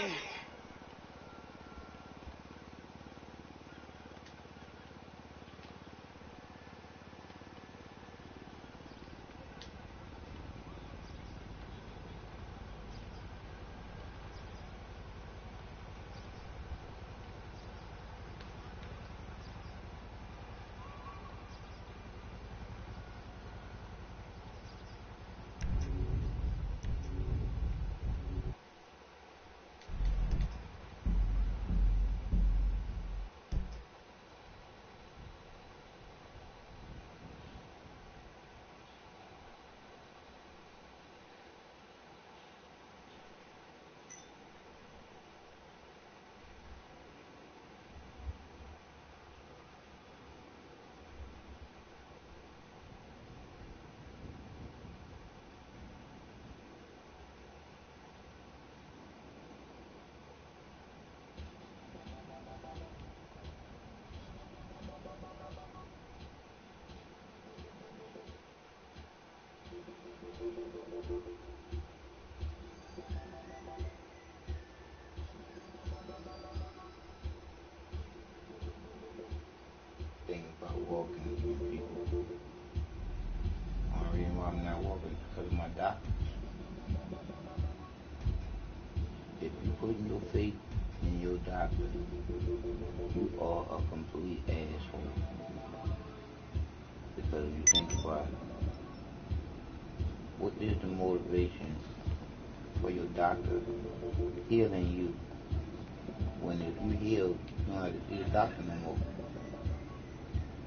Thing about walking with people. Only reason why I'm not walking is because of my doctor. If you put your faith in your doctor, you are a complete asshole. Because you think about it, what is the motivation for your doctor healing you when if you heal, you don't have to see the doctor no more?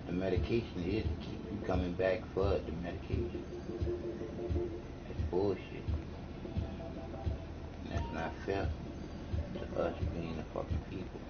The medication is to keep you coming back for the medication. That's bullshit. And that's not fair to us being the fucking people.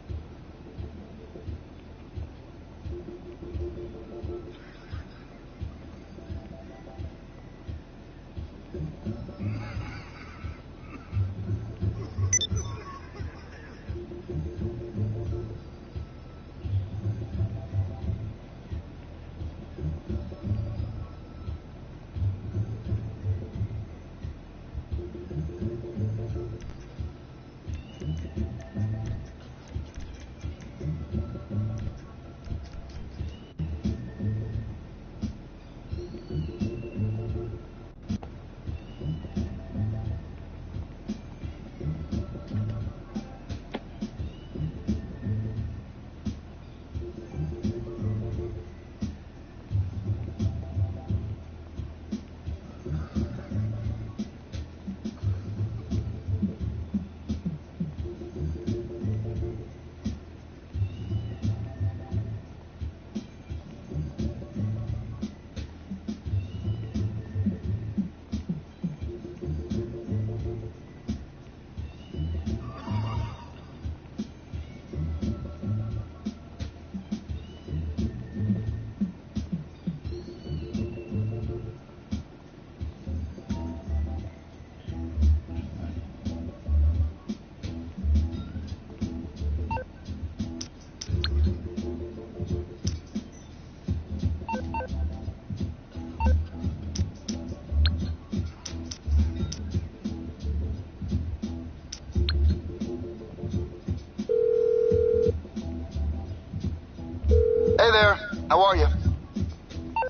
Hey there, how are you?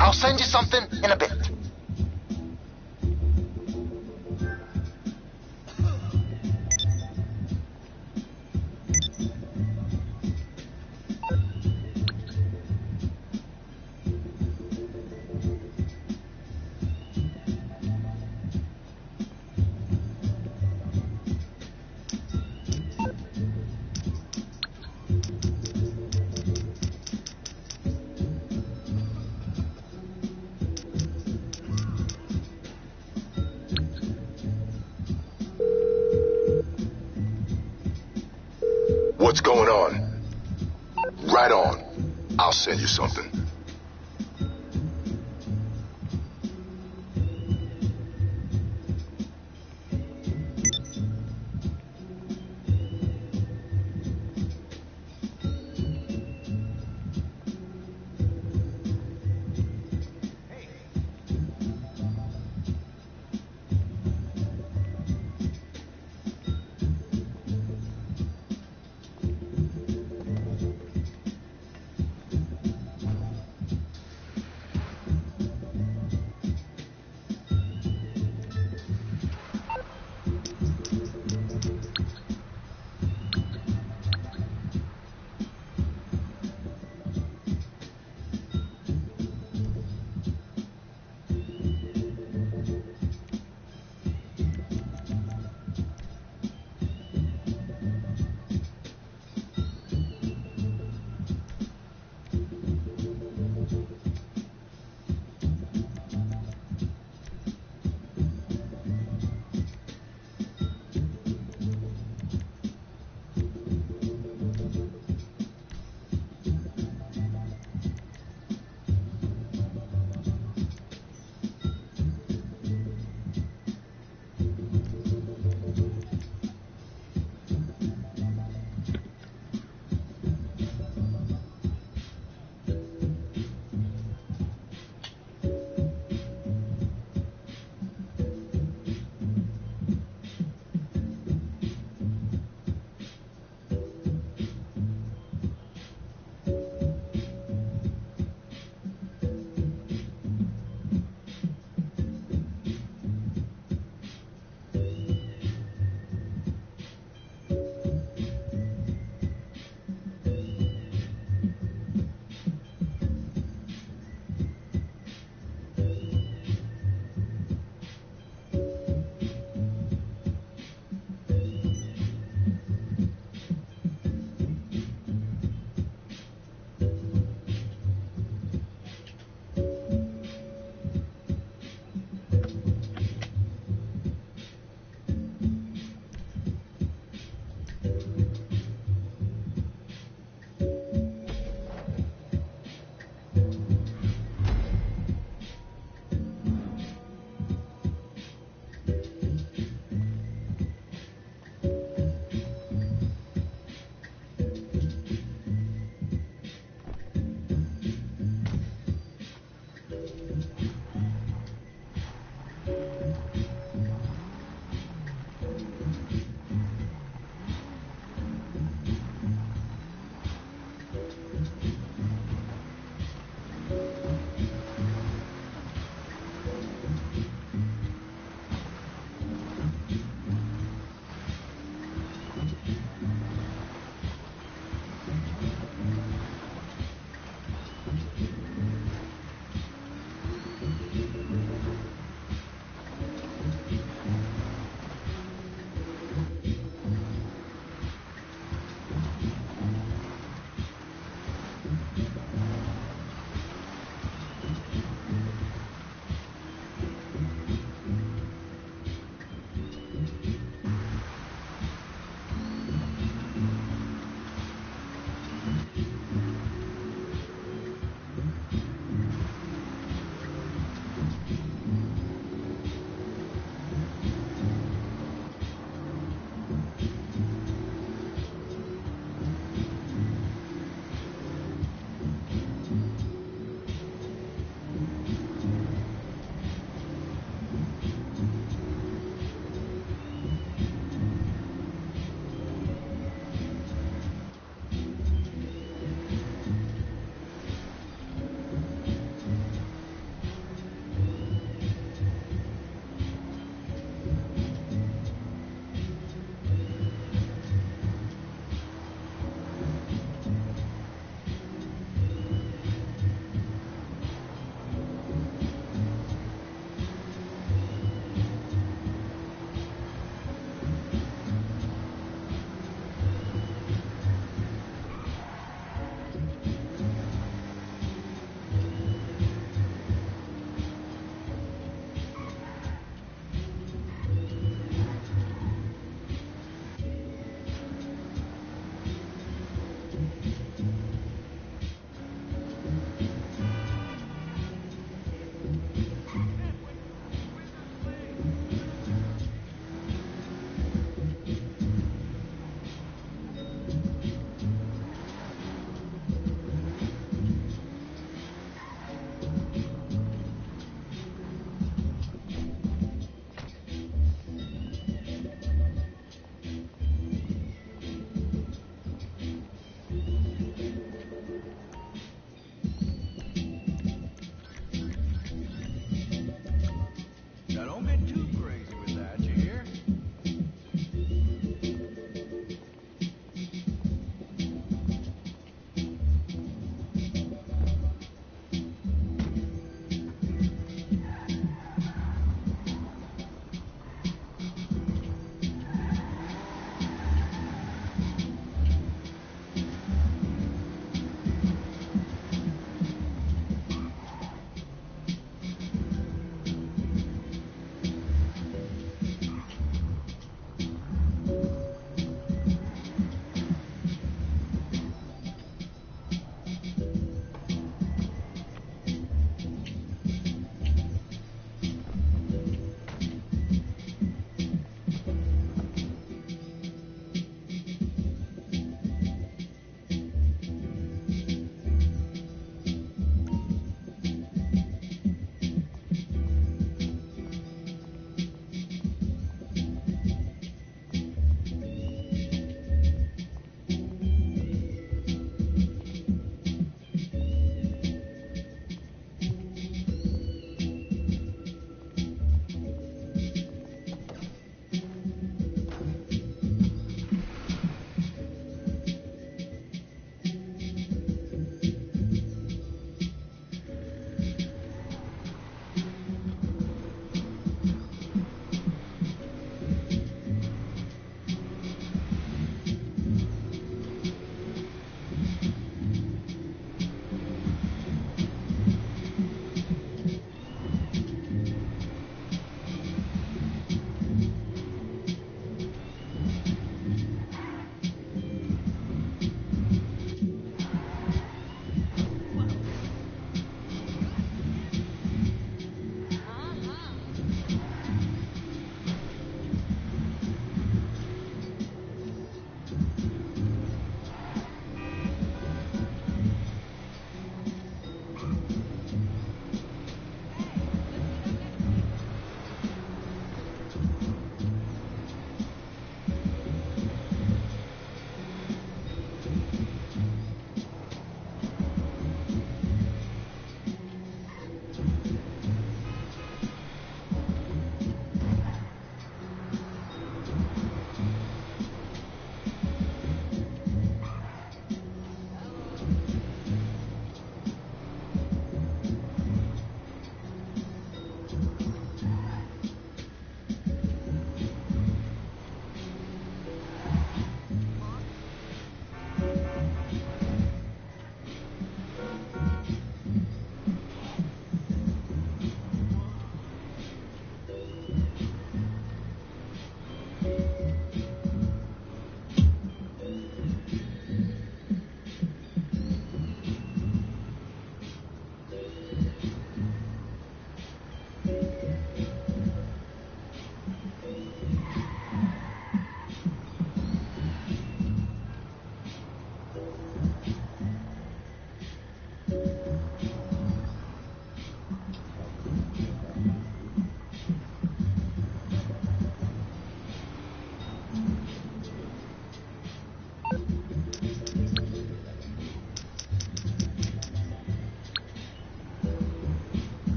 I'll send you something in a bit. What's going on? Right on. I'll send you something.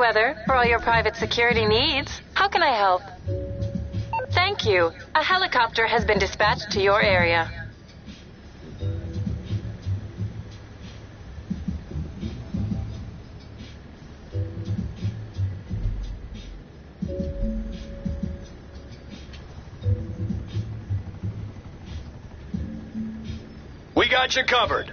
Merriweather, for all your private security needs. How can I help? Thank you. A helicopter has been dispatched to your area. We got you covered.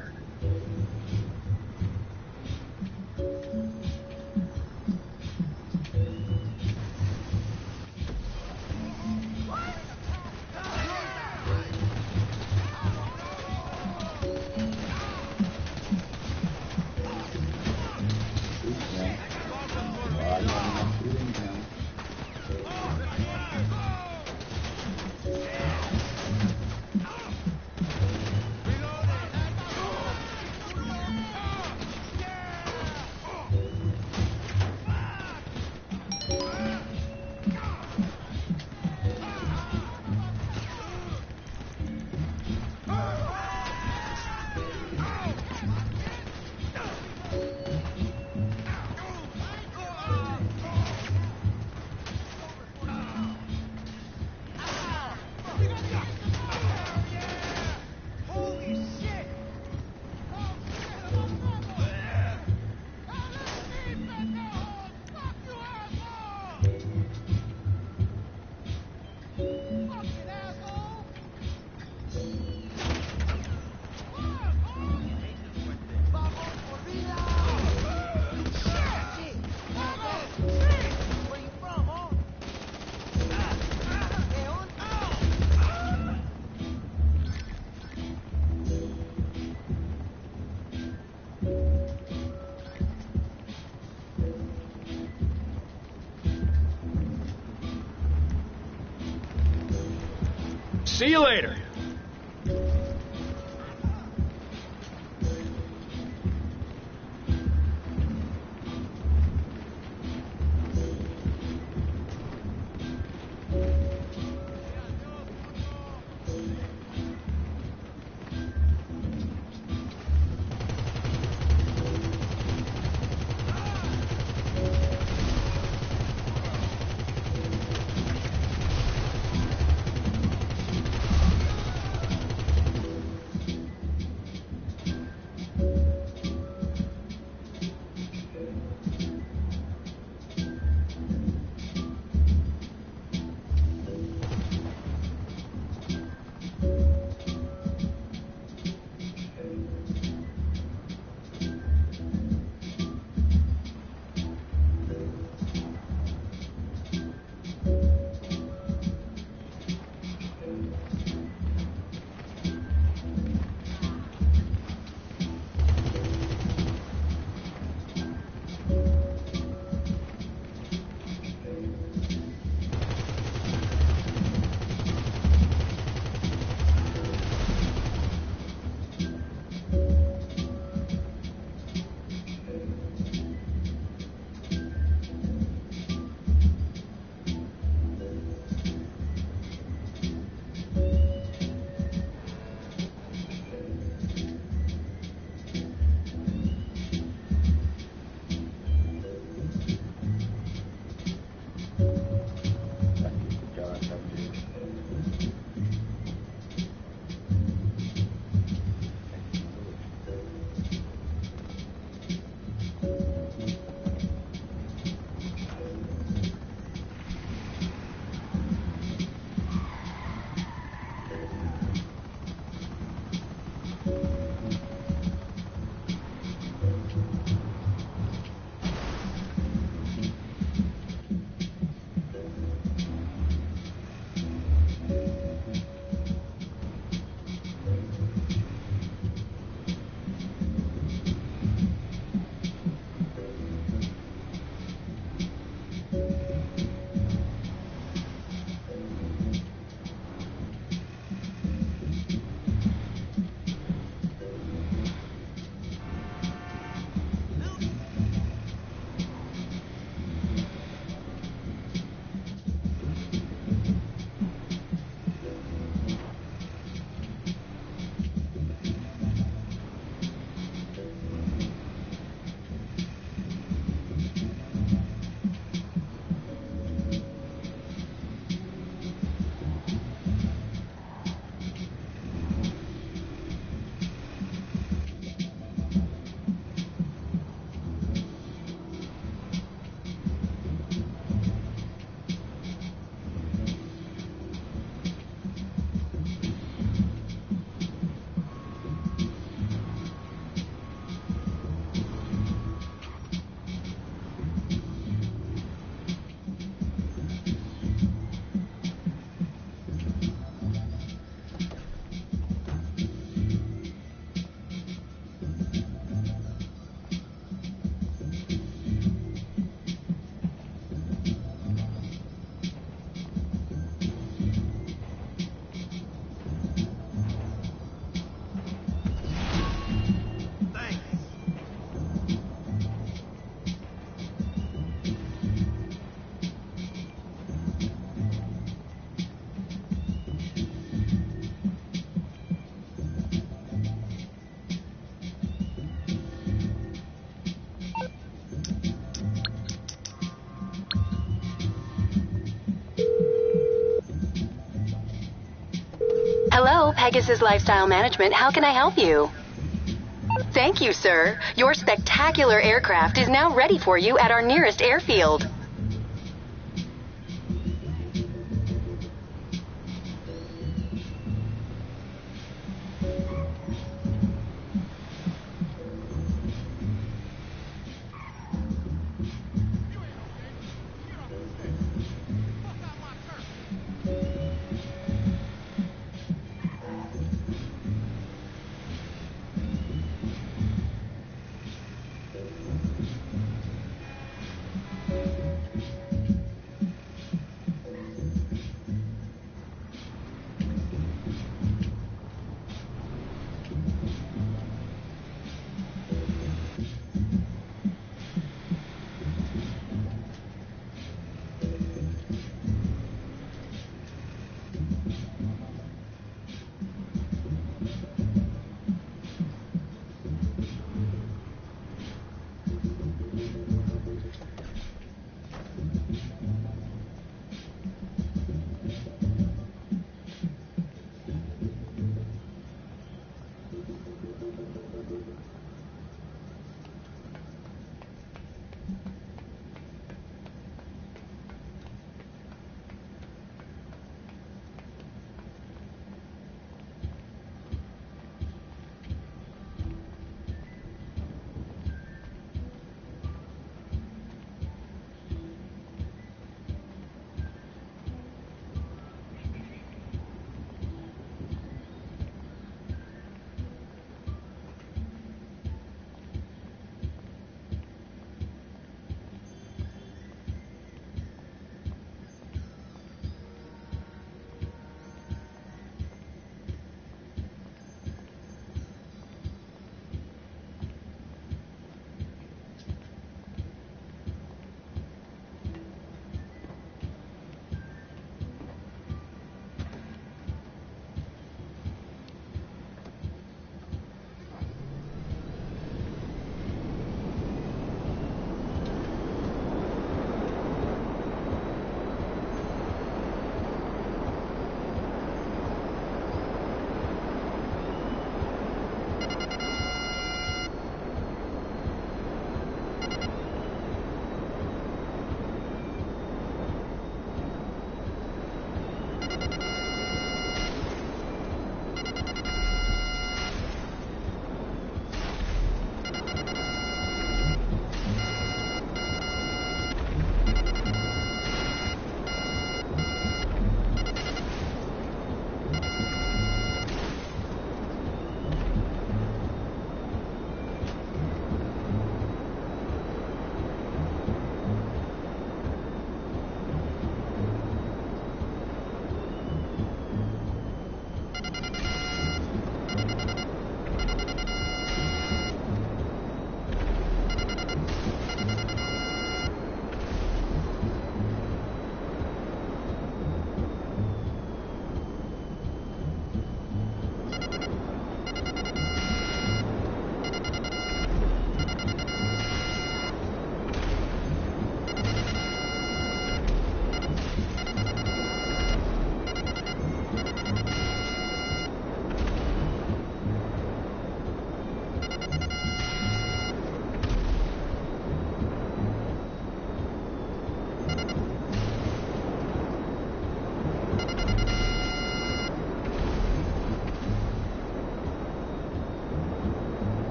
See you later. Pegasus Lifestyle Management. How can I help you? Thank you, sir. Your spectacular aircraft is now ready for you at our nearest airfield.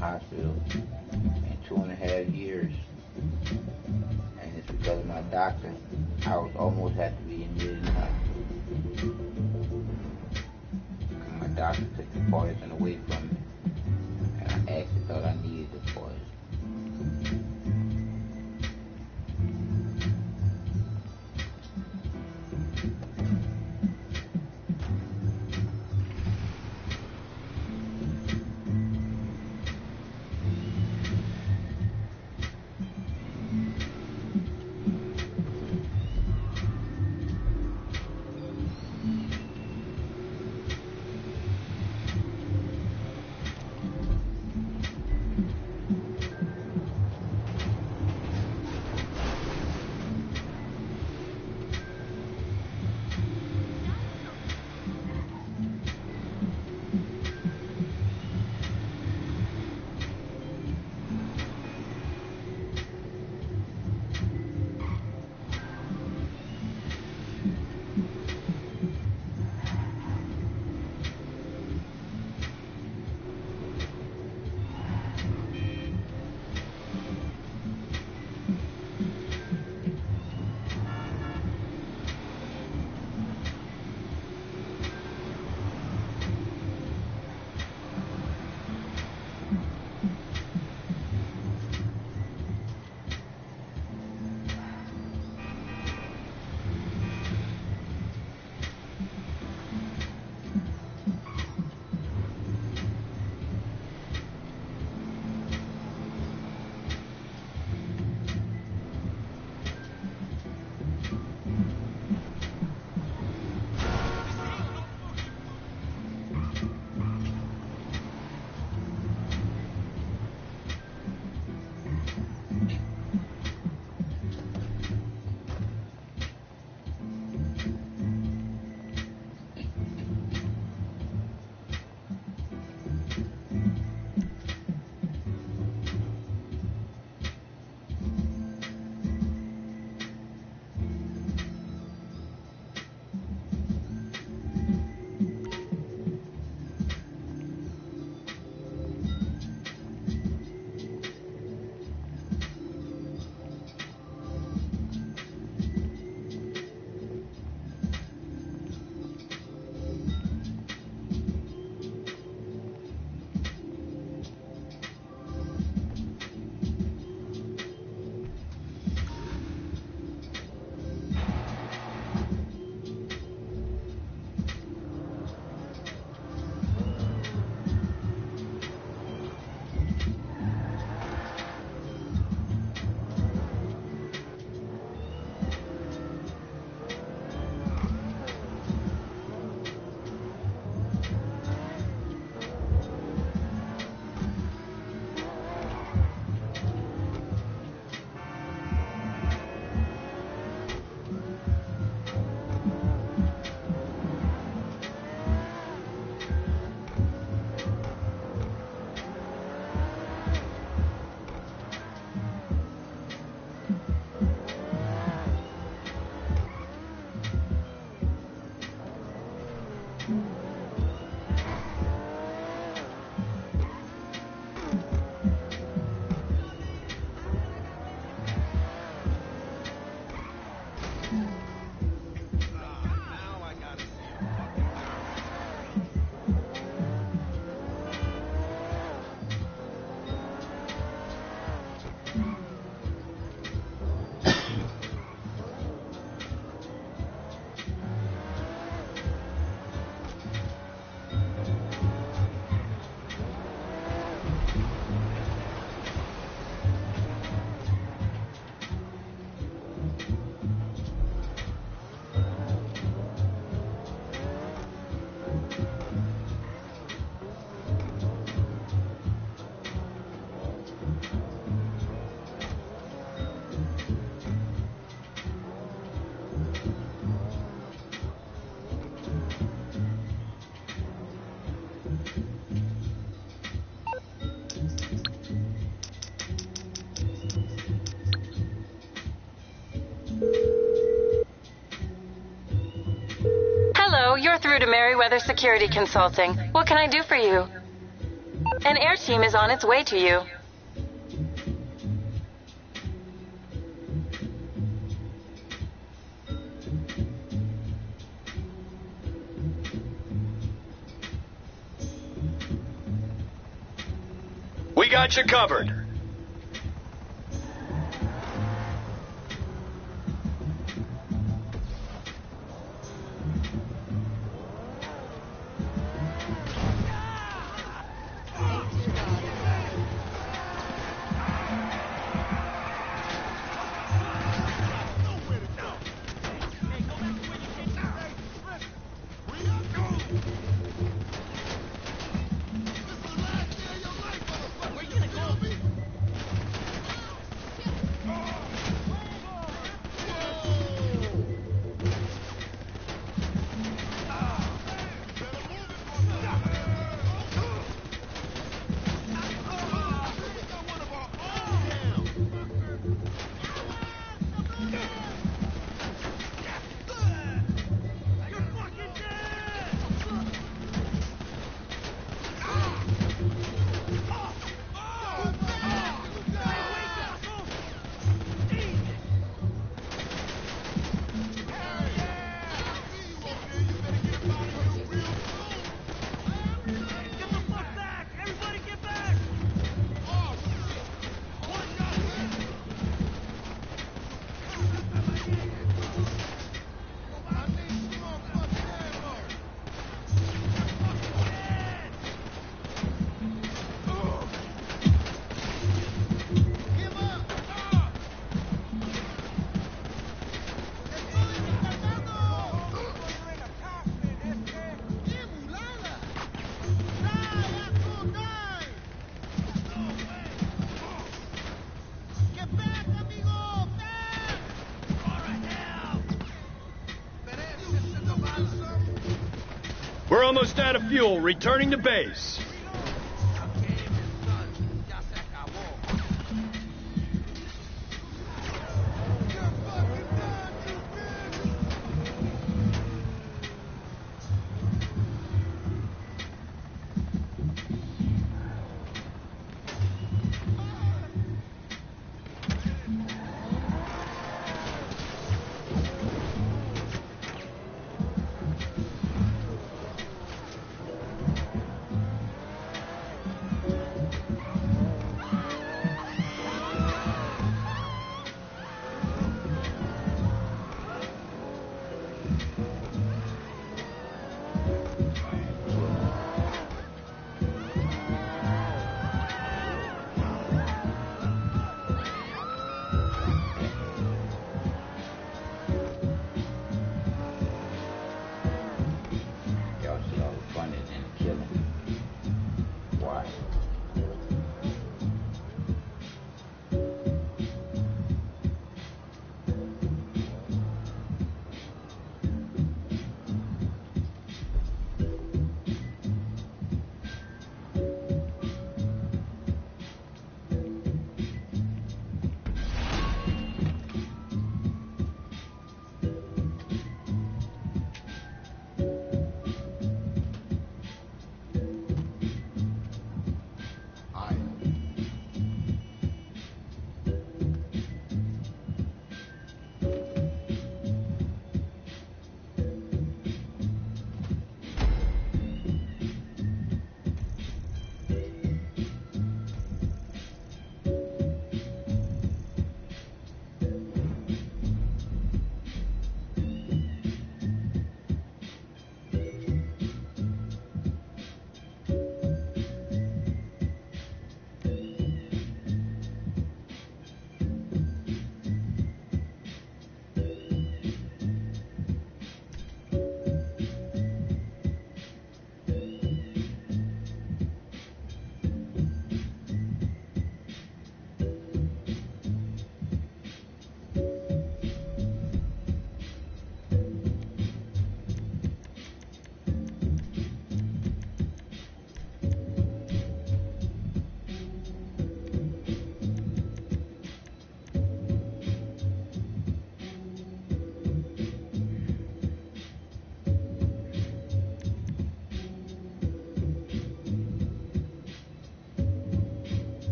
hospital in 2.5 years. And it's because of my doctor. I was almost had to be admitted in the hospital. My doctor took the poison away from me. And I actually thought I needed the poison. Hello, you're through to Merriweather Security Consulting. What can I do for you? An air team is on its way to you. We got you covered. We're almost out of fuel, returning to base.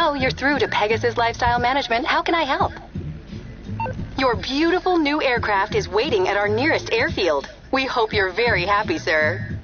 Hello, you're through to Pegasus Lifestyle Management. How can I help? Your beautiful new aircraft is waiting at our nearest airfield. We hope you're very happy, sir.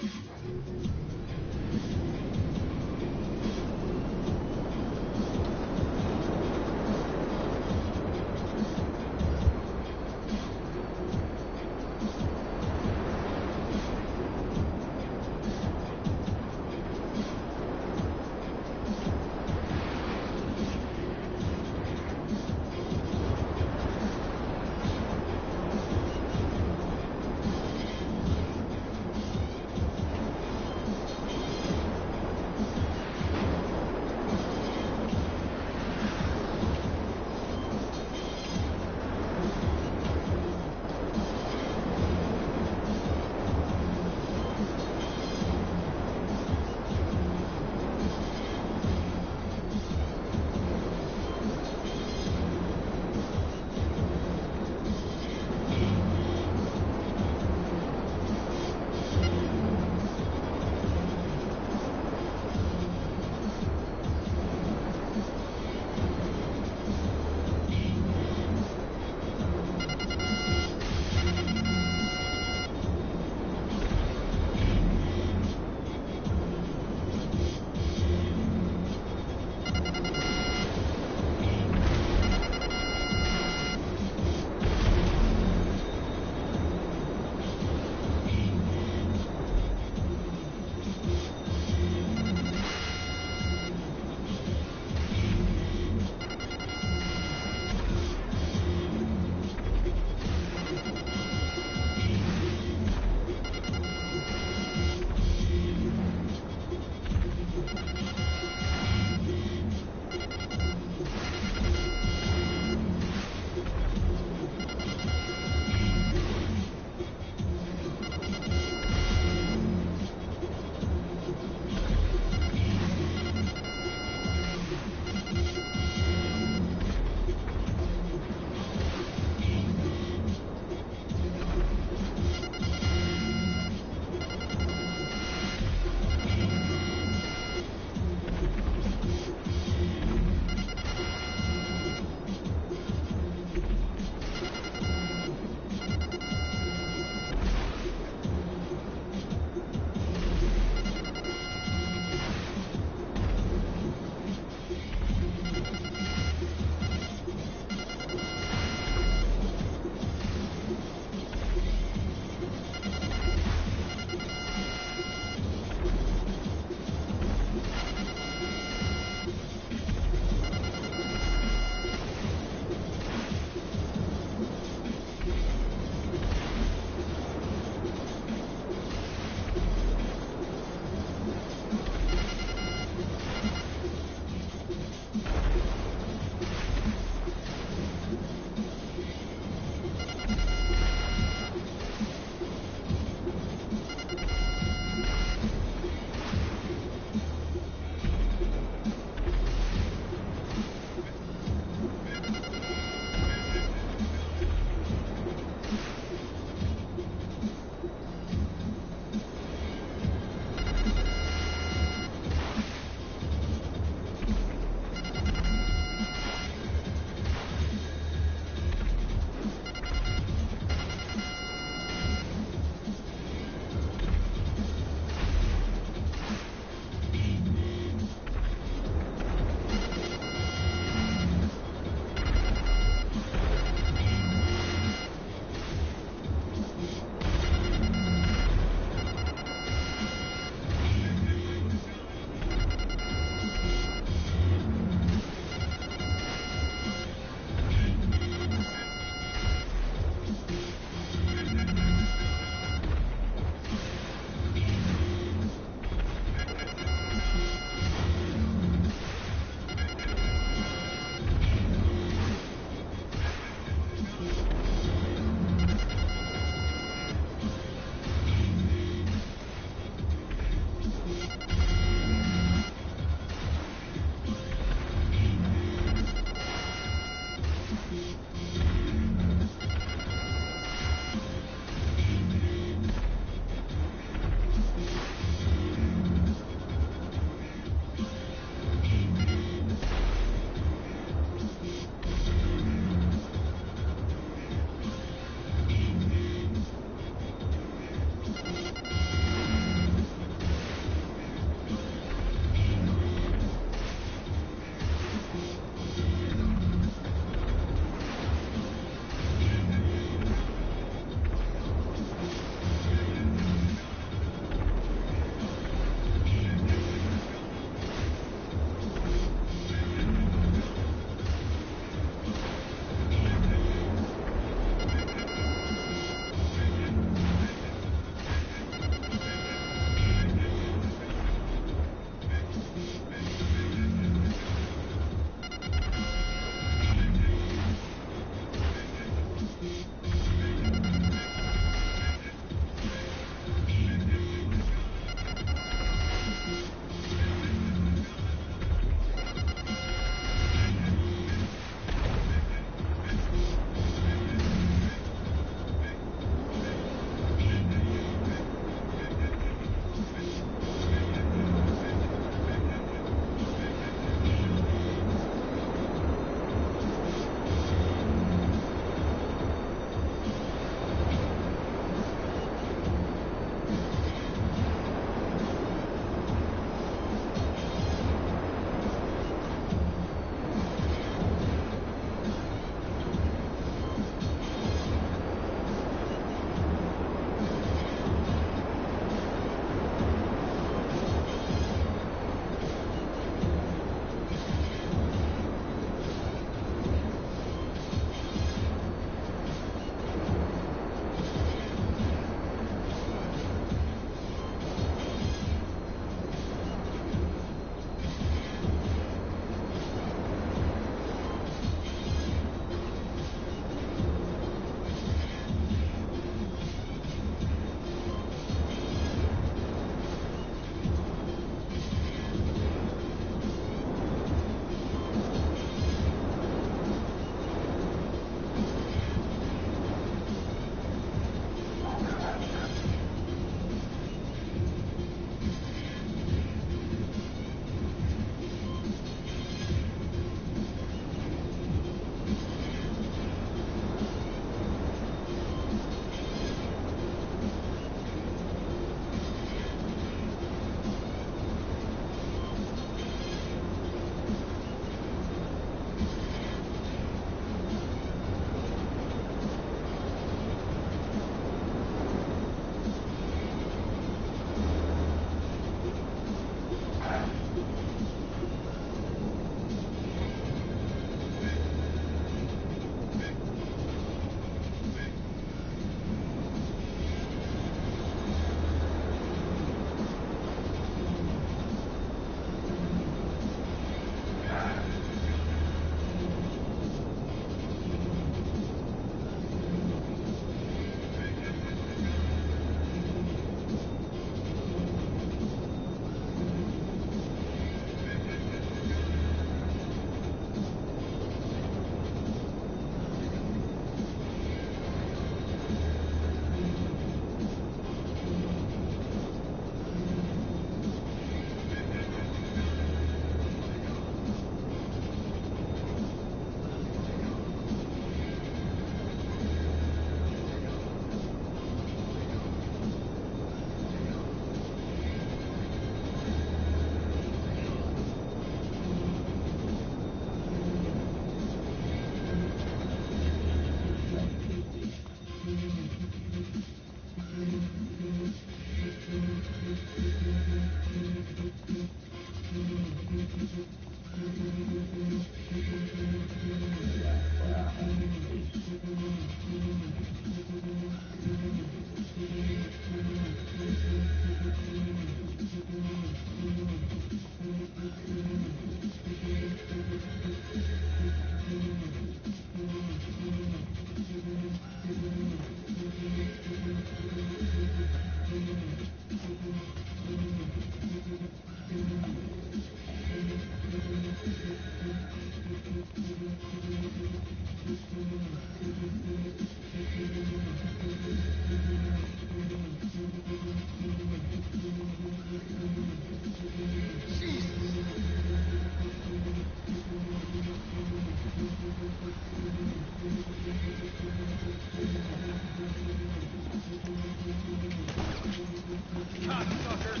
Cocksucker!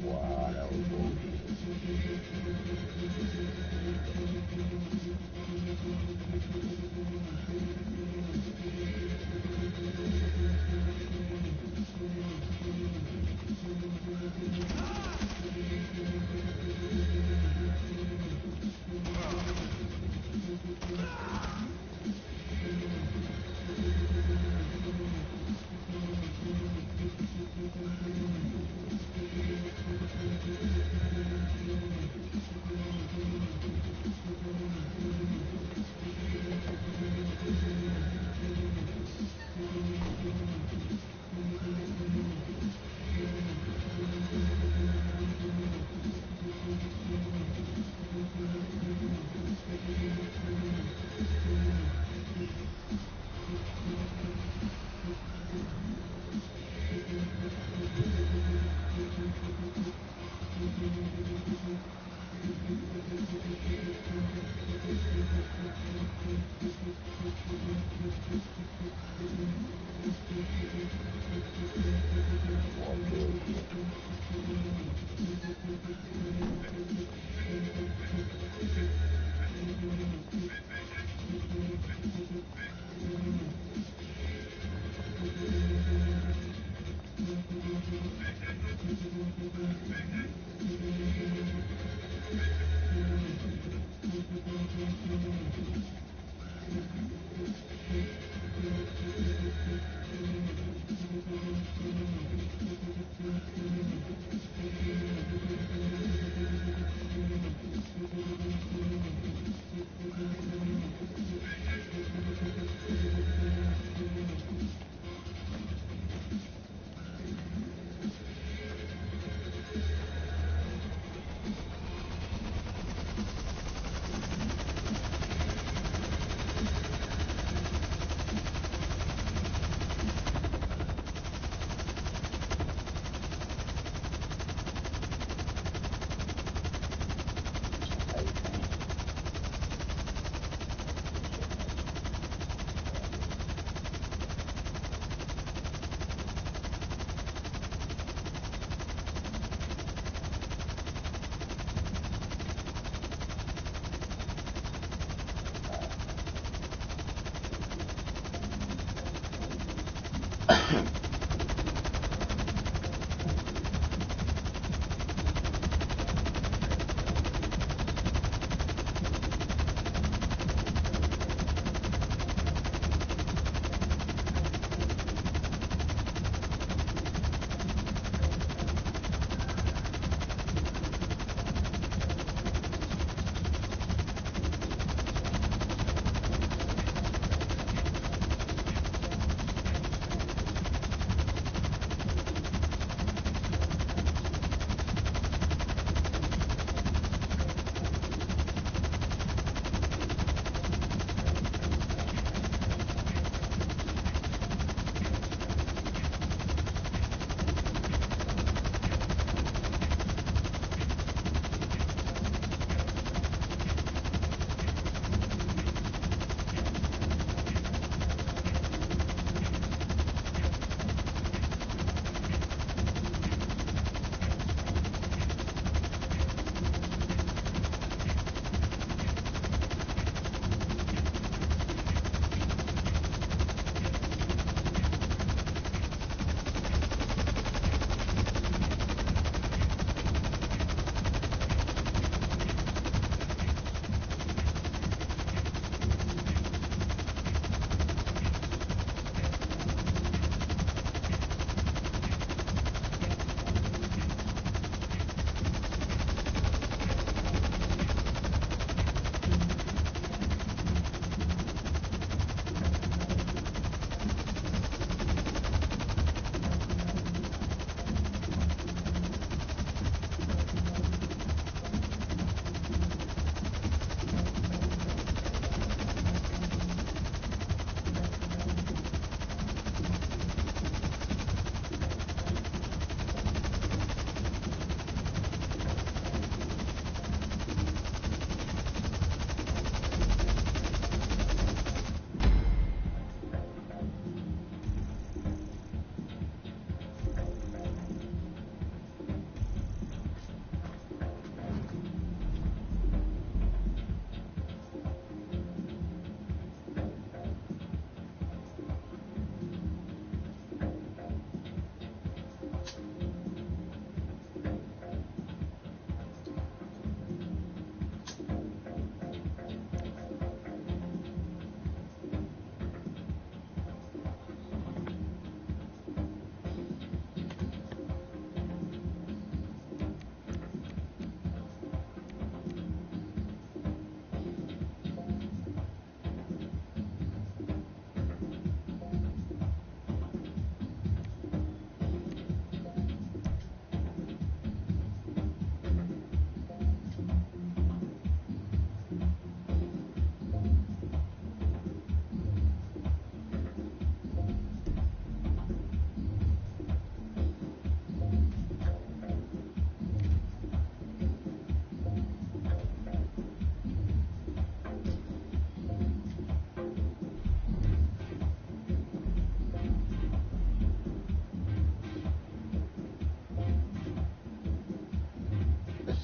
Wow, that was bullshit. More bullshit.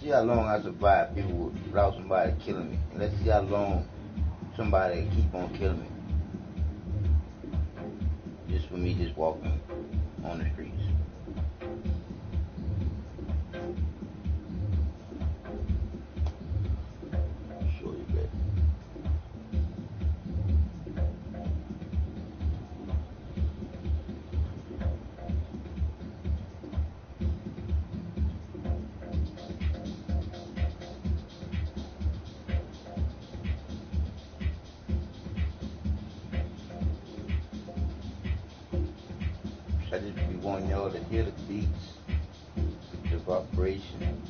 see how long I survive people without somebody killing me. And let's see how long somebody keep on killing me. Just for me just walking on the streets. Show you that. I just be wanting y'all to hear the beats, the vibration,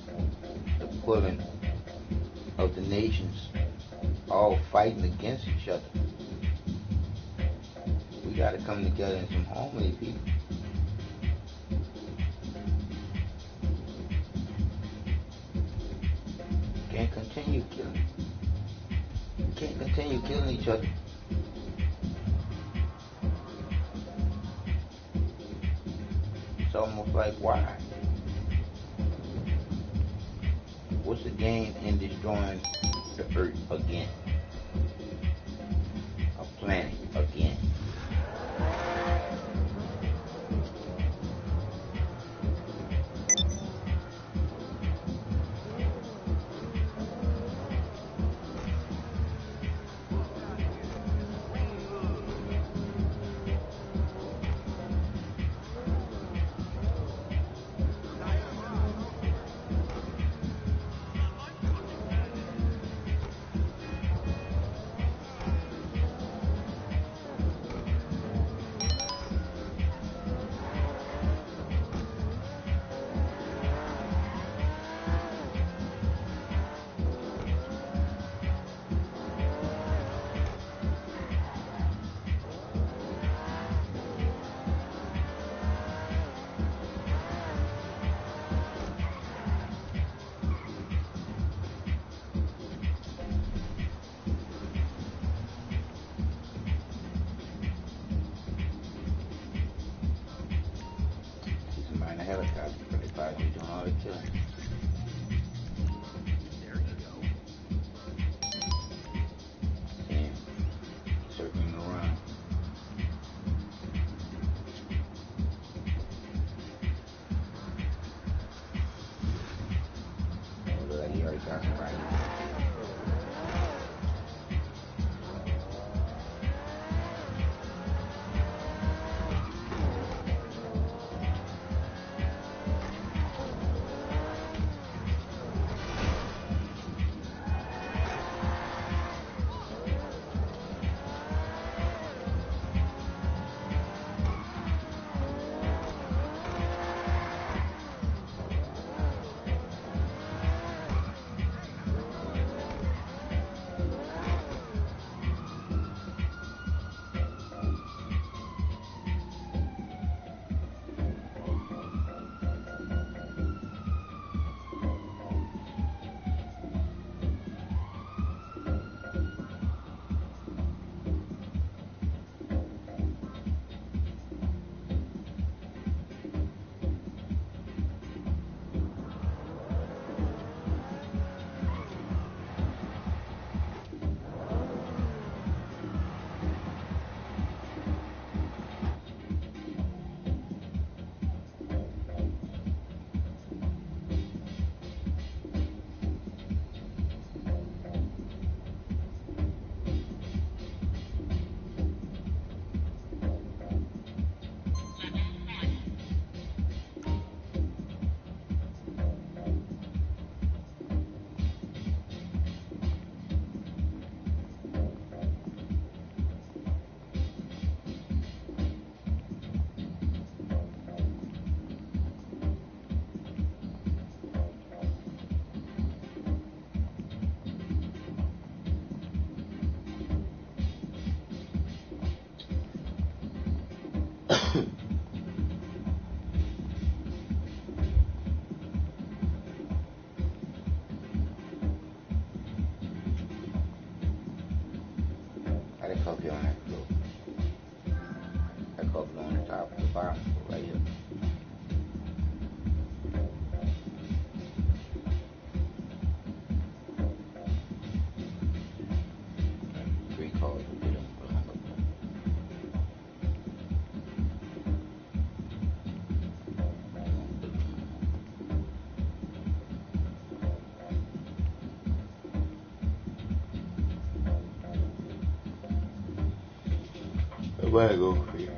the pulling of the nations all fighting against each other. We gotta come together in some harmony, people. Can't continue killing. Can't continue killing each other. It's almost like, why? What's the gain in destroying the earth again? A planet again? Helicopter, but they probably be doing all the killing. There you go. Damn. Circling around. Oh, look like he already got somebody. That copy on that floor. That copy on the top, the bottom floor right here. Nobody go free.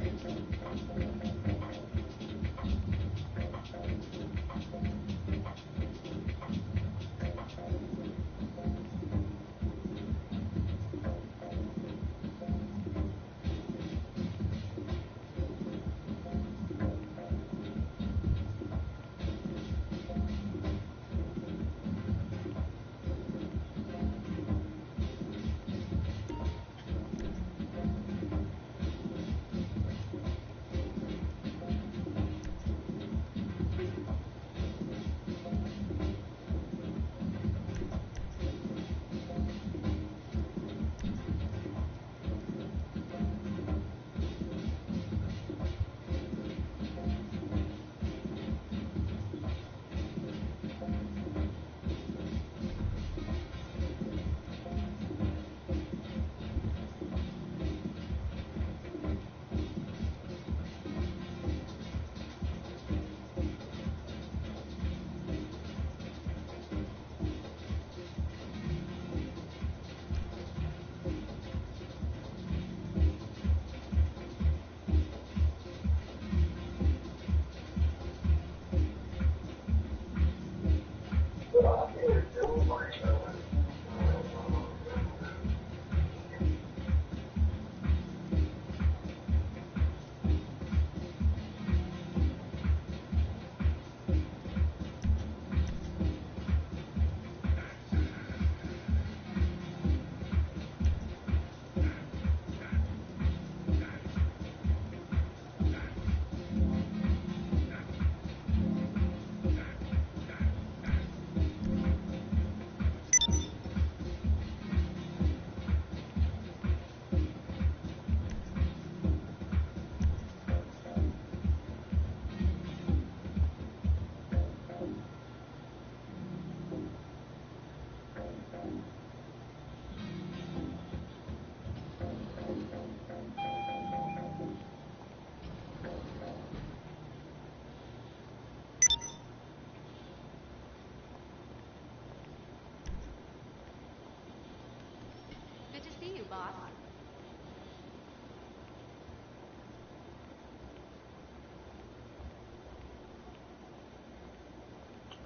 Good to see you, boss.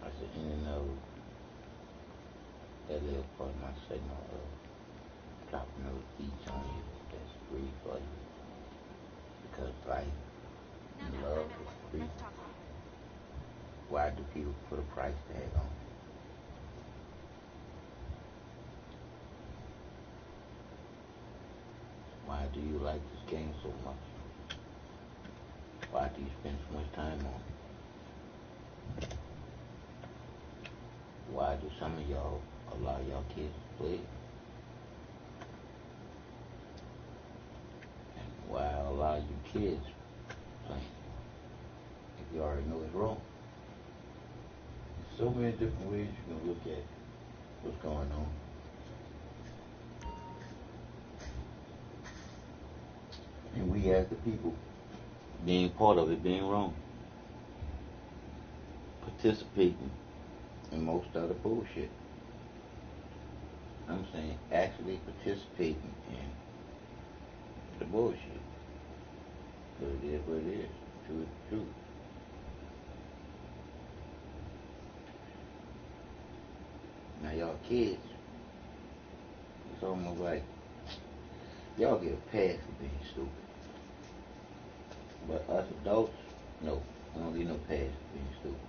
I said, kNOw, that little part of my signal dropping those beats on you, that's free for you. Because life and love is free. Why do people put a price tag on it? Why do you like this game so much? Why do you spend so much time on it? Why do some of y'all allow y'all kids to play it? And why allow you kids playing it if you already know it's wrong? There's so many different ways you can look at what's going on. And we as the people, being part of it being wrong, participating in most of the bullshit. I'm saying actually participating in the bullshit. But it is what it is. Truth is the truth. Now y'all kids, it's almost like y'all get a pass for being stupid. But us adults, no, we don't get no pass for being stupid.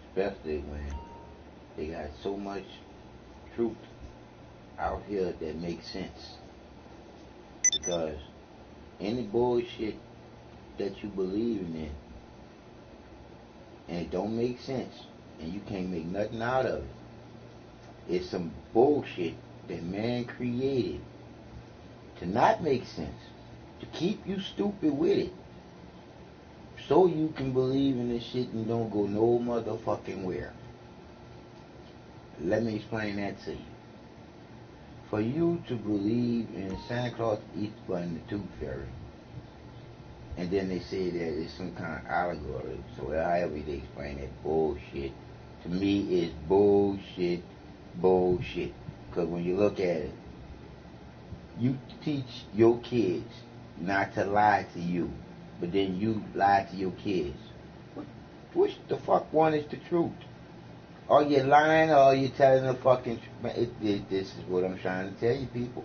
Especially when they got so much truth out here that makes sense. Because any bullshit that you believe in and it don't make sense and you can't make nothing out of it, it's some bullshit that man created to not make sense, to keep you stupid with it, so you can believe in this shit and don't go no motherfucking where. Let me explain that to you. For you to believe in Santa Claus, Easter Bunny, and the Tooth Fairy, and then they say that it's some kind of allegory, so however they explain that bullshit, to me it's bullshit. Because when you look at it, you teach your kids not to lie to you, but then you lie to your kids. Which the fuck one is the truth? Are you lying or are you telling the fucking truth? This is what I'm trying to tell you, people.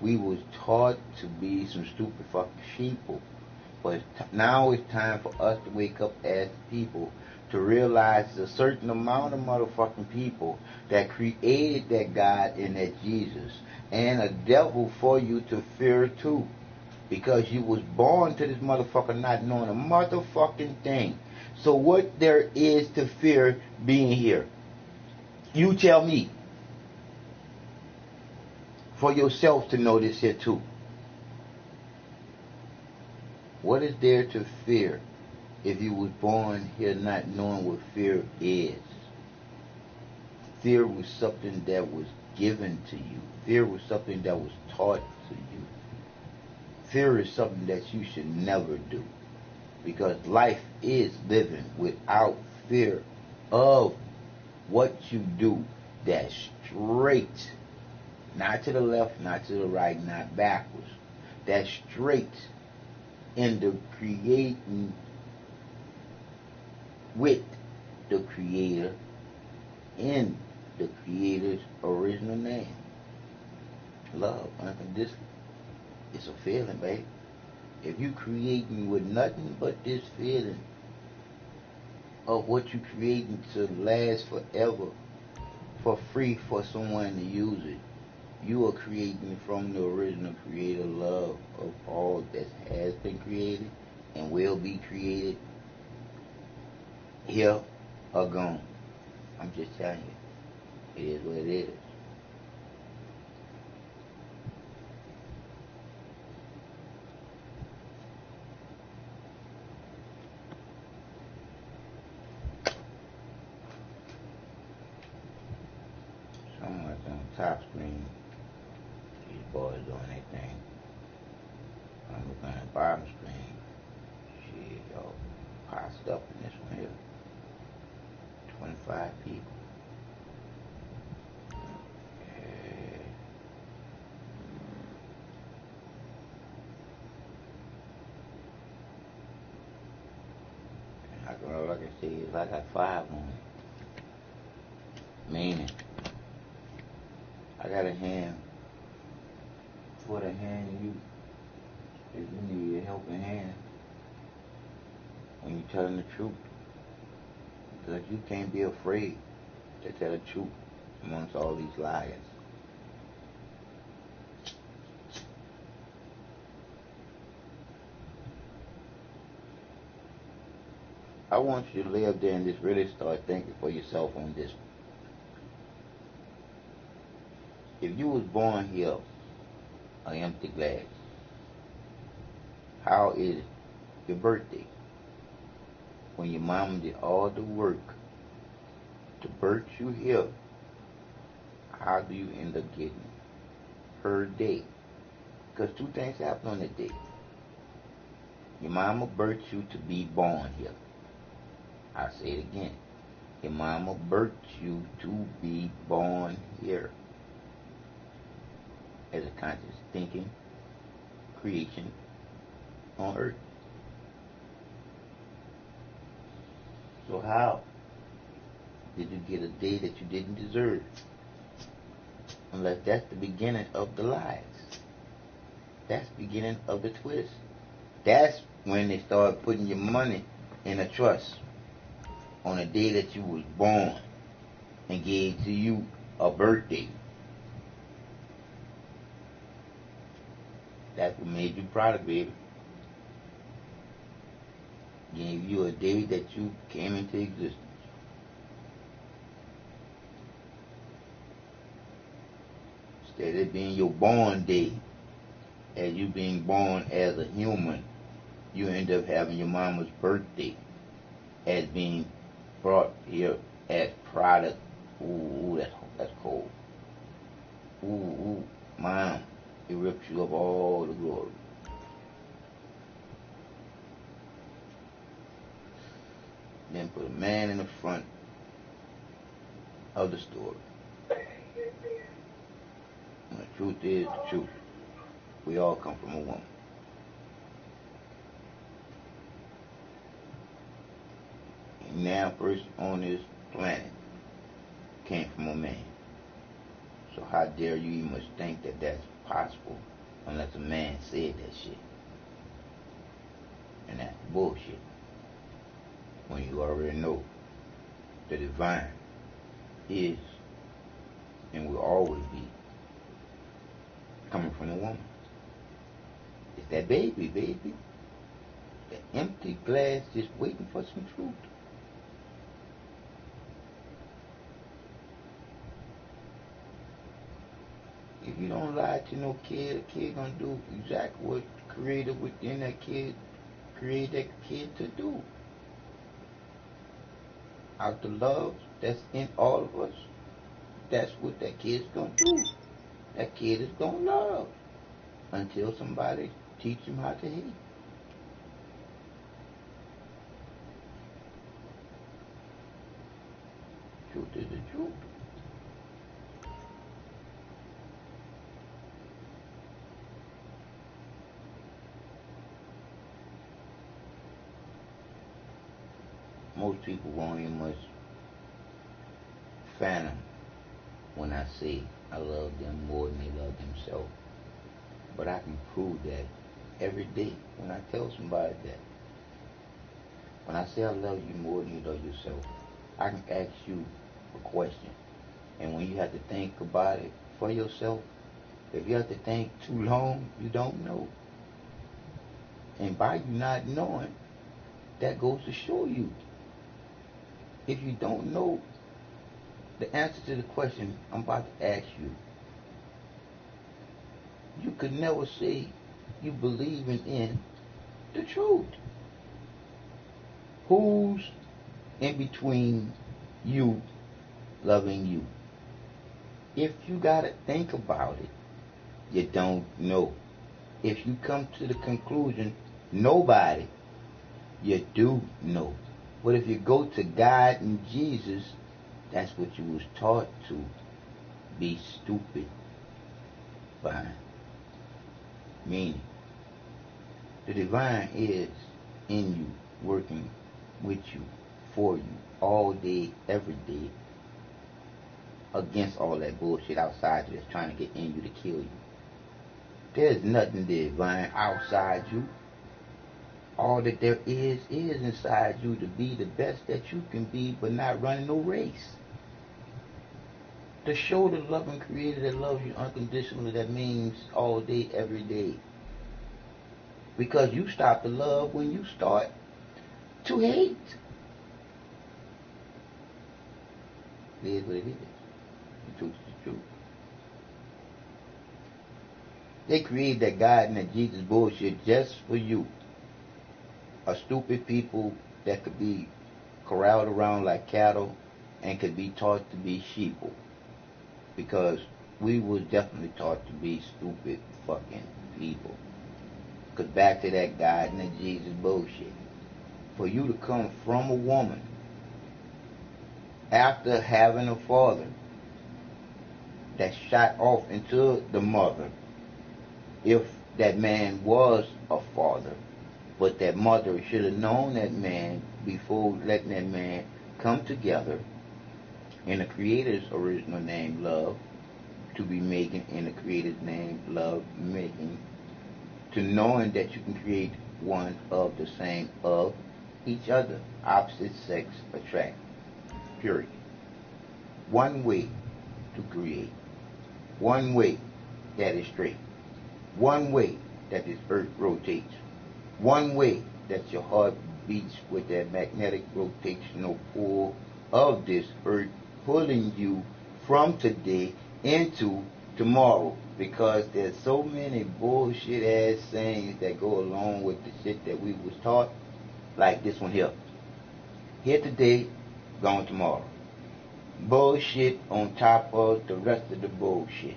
We was taught to be some stupid fucking sheeple. But now it's time for us to wake up as people to realize there's a certain amount of motherfucking people that created that God and that Jesus and a devil for you to fear too. Because you was born to this motherfucker not knowing a motherfucking thing. So what there is to fear being here? You tell me. For yourself to know this here too. What is there to fear if you was born here not knowing what fear is? Fear was something that was given to you. Fear was something that was taught to you. Fear is something that you should never do. Because life is living without fear of what you do that's straight. Not to the left, not to the right, not backwards. That's straight in the creating with the Creator in the Creator's original name. Love, unconditional. It's a feeling, baby. If you creating with nothing but this feeling of what you creating to last forever, for free for someone to use it, you are creating from the original Creator love of all that has been created and will be created, here or gone. I'm just telling you, it is what it is. Someone's on top screen. These boys doing their thing. I'm looking at the bottom screen. Shit, y'all popped up in this one here. 25 people. Yeah. All I can see is I got 5 on it. Meaning, I got a hand for the hand you, if you need a helping hand when you're telling the truth. Because you can't be afraid to tell the truth amongst all these liars. I want you to live there and just really start thinking for yourself on this. If you was born here, an empty glass, how is your birthday? When your mama did all the work to birth you here, how do you end up getting her day? Because 2 things happen on that day. Your mama birthed you to be born here. I'll say it again. Your mama birthed you to be born here as a conscious thinking creation on earth. So how did you get a day that you didn't deserve? Unless that's the beginning of the lies. That's the beginning of the twist. That's when they start putting your money in a trust on the day that you was born and gave to you a birthday. That's what made you product, baby. Gave you a day that you came into existence. Instead of being your born day, as you being born as a human, you end up having your mama's birthday as being brought here as product. Ooh, that's cold. Ooh, mom, it rips you of all the glory. Then put a man in the front of the story. And the truth is the truth. We all come from a woman. now first on this planet came from a man. So how dare you even think that that's possible unless a man said that shit? And that's bullshit. When you already know the divine is and will always be coming from a woman. It's that baby. The empty glass just waiting for some truth. If you don't lie to no kid, a kid gonna do exactly what the creator within that kid created that kid to do. Out the love that's in all of us, that's what that kid's gonna do. That kid is gonna love until somebody teach him how to hate. Truth is the truth. Most people won't even much fathom when I say I love them more than they love themselves. But I can prove that every day when I tell somebody that. When I say I love you more than you love yourself, I can ask you a question. And when you have to think about it for yourself, if you have to think too long, you don't know. And by you not knowing, that goes to show you. If you don't know the answer to the question I'm about to ask you, you could never say you believe in the truth. Who's in between you loving you? If you gotta think about it, you don't know. If you come to the conclusion, nobody, you do know. But if you go to God and Jesus, that's what you was taught to be stupid by. Meaning, the divine is in you, working with you, for you, all day, every day, against all that bullshit outside you that's trying to get in you to kill you. There's nothing divine outside you. All that there is inside you to be the best that you can be, but not running no race. To show the loving creator that loves you unconditionally, that means all day, every day. Because you stop to love when you start to hate. It is what it is. The truth is the truth. They created that God and that Jesus bullshit just for you. A stupid people that could be corralled around like cattle and could be taught to be sheeple. Because we was definitely taught to be stupid fucking people. Because back to that God and that Jesus bullshit. For you to come from a woman after having a father that shot off into the mother, if that man was a father, but that mother should have known that man before letting that man come together in the Creator's original name, love, to be making in the Creator's name, love, making, to knowing that you can create one of the same of each other, opposite sex attract, period. One way to create, one way that is straight, one way that this earth rotates, one way that your heart beats with that magnetic rotational pull of this earth, pulling you from today into tomorrow. Because there's so many bullshit ass sayings that go along with the shit that we was taught, like this one here. Here today, gone tomorrow. Bullshit on top of the rest of the bullshit.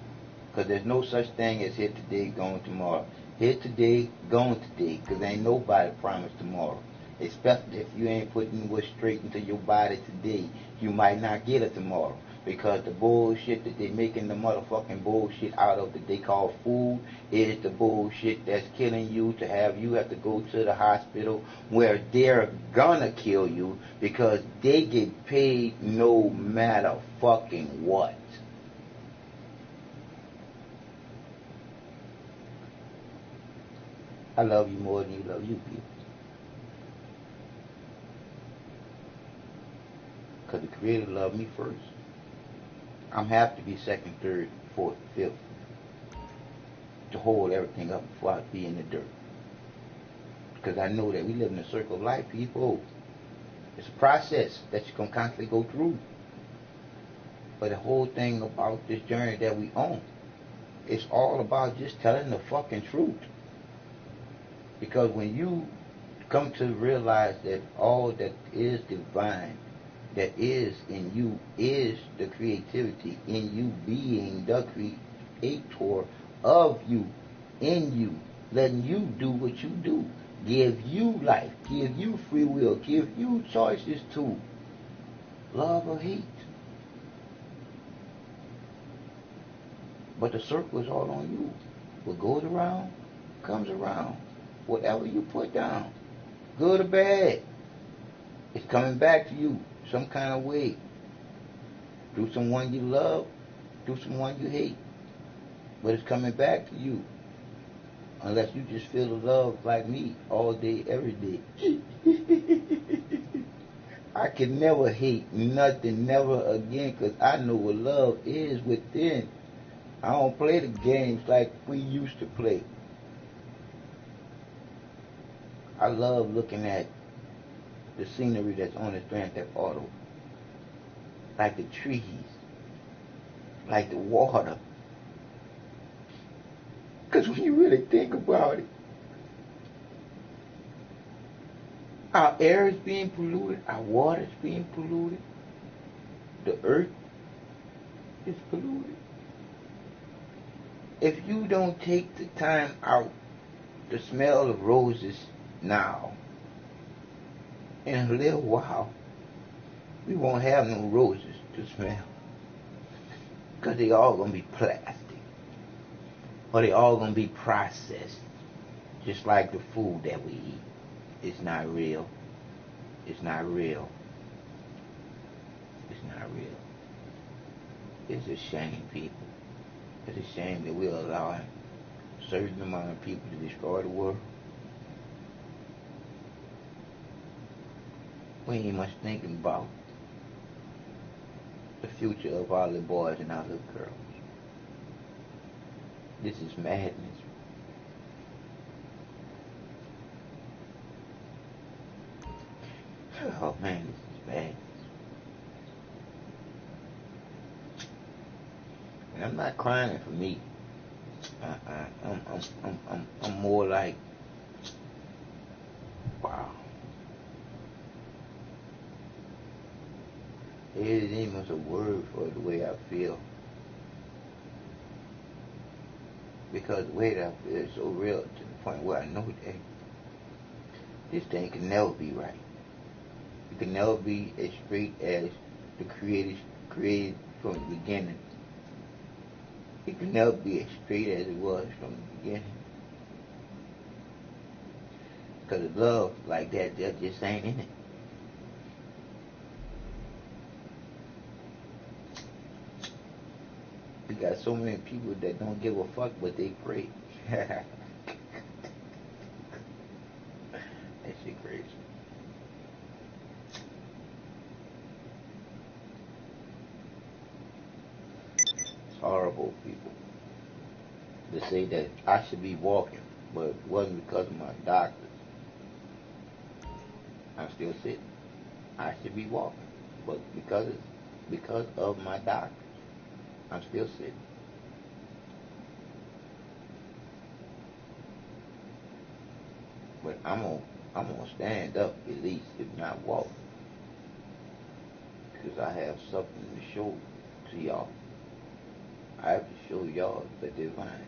Because there's no such thing as here today, gone tomorrow. Here today, gone today. Because ain't nobody promised tomorrow. Especially if you ain't putting what's straight into your body today, you might not get it tomorrow. Because the bullshit that they making the motherfucking bullshit out of that they call food is the bullshit that's killing you, to have you have to go to the hospital where they're gonna kill you because they get paid no matter fucking what. I love you more than you love you people. Because the Creator loved me first. I'm happy to be second, third, fourth, fifth, to hold everything up before I be in the dirt. Because I know that we live in a circle of life, people. It's a process that you're going to constantly go through. But the whole thing about this journey that we on, it's all about just telling the fucking truth. Because when you come to realize that all that is divine, that is in you, is the creativity in you, being the creator of you, in you, letting you do what you do, give you life, give you free will, give you choices to love or hate. But the circle is all on you. What goes around comes around. Whatever you put down, good or bad, it's coming back to you some kind of way. Through someone you love, through someone you hate. But it's coming back to you. Unless you just feel the love like me all day, every day. I can never hate nothing, never again, because I know what love is within. I don't play the games like we used to play. I love looking at the scenery that's on the Grand Theft Auto. Like the trees, like the water. Because when you really think about it, our air is being polluted, our water is being polluted, the earth is polluted. If you don't take the time out to smell the roses now, in a little while, we won't have no roses to smell. Because they all going to be plastic. Or they all going to be processed. Just like the food that we eat. It's not real. It's not real. It's not real. It's a shame, people. It's a shame that we're allowing a certain amount of people to destroy the world. We ain't much thinking about the future of our little boys and our little girls. This is madness. Oh man, this is madness. And I'm not crying for me. I'm more like, wow. There isn't even a word for the way I feel. Because the way that I feel is so real to the point where I know that this thing can never be right. It can never be as straight as the Creator created from the beginning. It can never be as straight as it was from the beginning. Because love like that just ain't in it. We got so many people that don't give a fuck, but they pray. That shit crazy. It's horrible, people. To say that I should be walking, but it wasn't because of my doctors. I'm still sitting. I should be walking, but because of my doctors, I'm still sitting. But I'm gonna stand up at least, if not walk, because I have something to show to y'all. I have to show y'all the divine.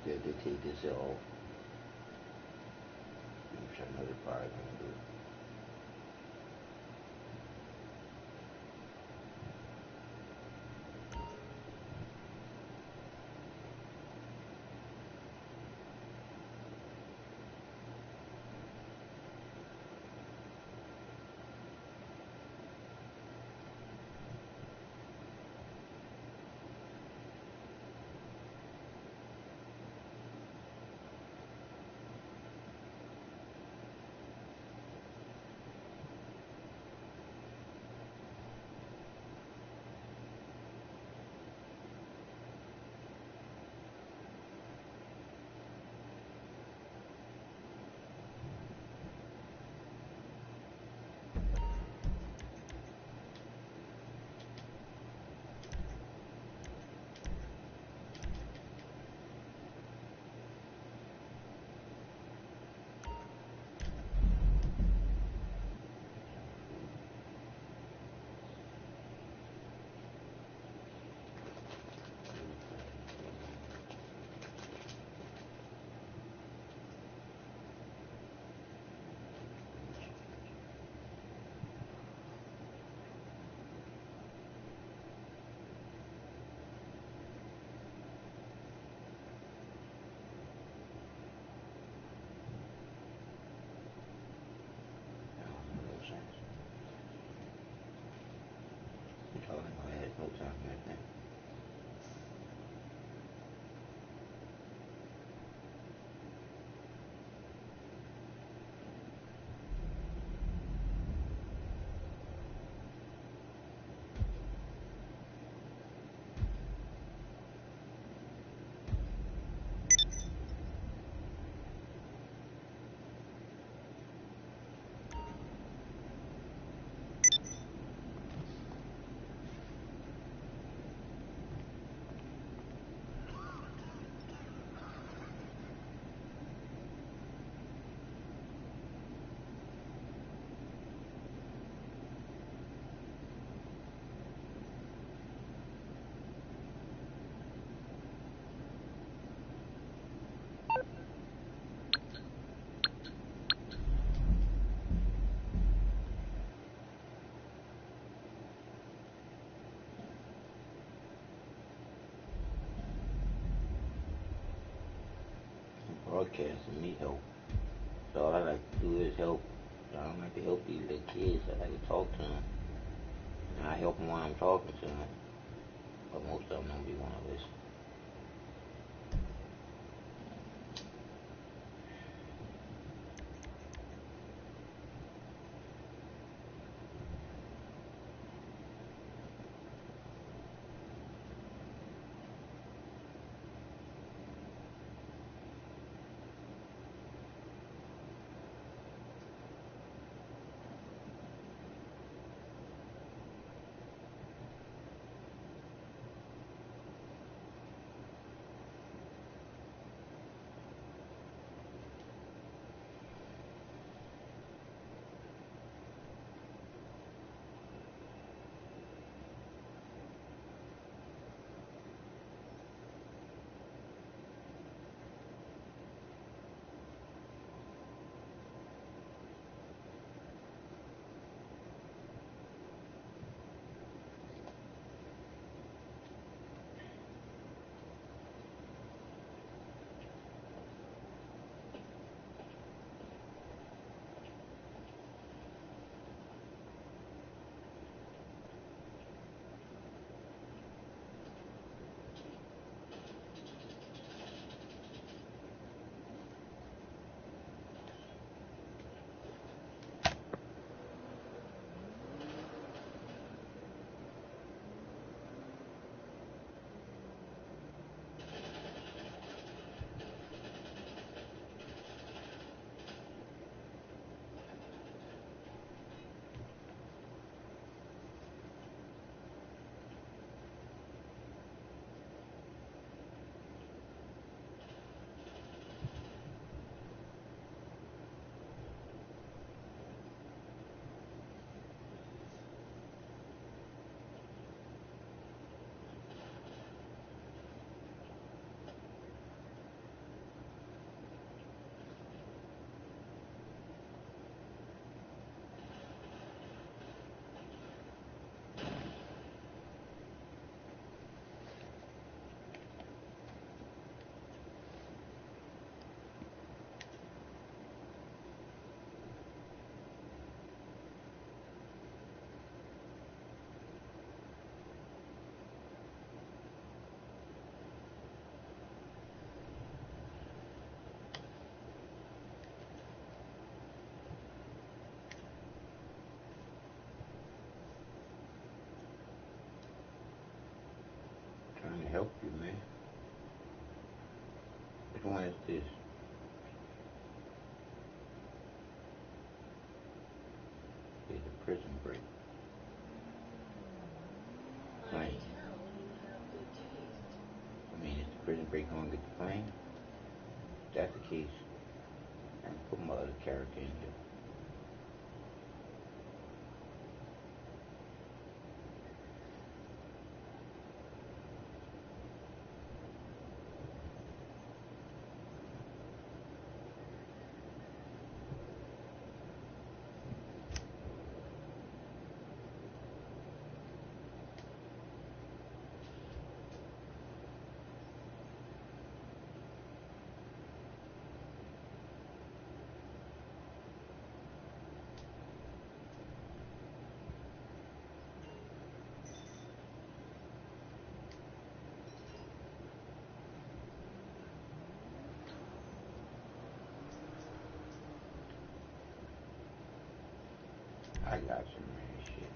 They take this off. I'm sure another probably gonna do it. I had no time like that. Broadcasting me help. So all I like to do is help. I don't like to help these little kids. I like to talk to them. And I help them while I'm talking to them. But most of them don't be want to listen. one is this? It's a prison break. Plane. I mean, is the prison break gonna get the plane? If that's the case, I can put my other character in here. I got you, man. Shit.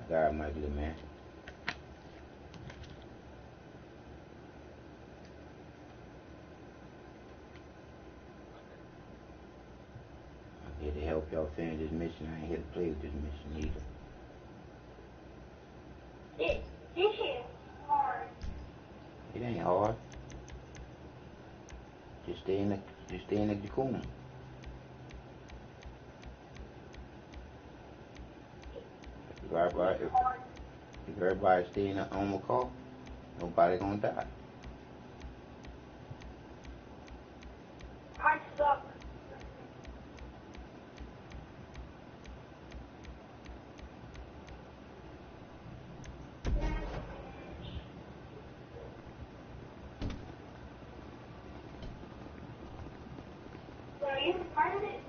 God, my little man. I'm here to help y'all finish this mission. I ain't here to play with this mission either. This is hard. It ain't hard. Just stay in the cocoon. If everybody stay on the call, nobody gonna die. I suck. So are you part of it?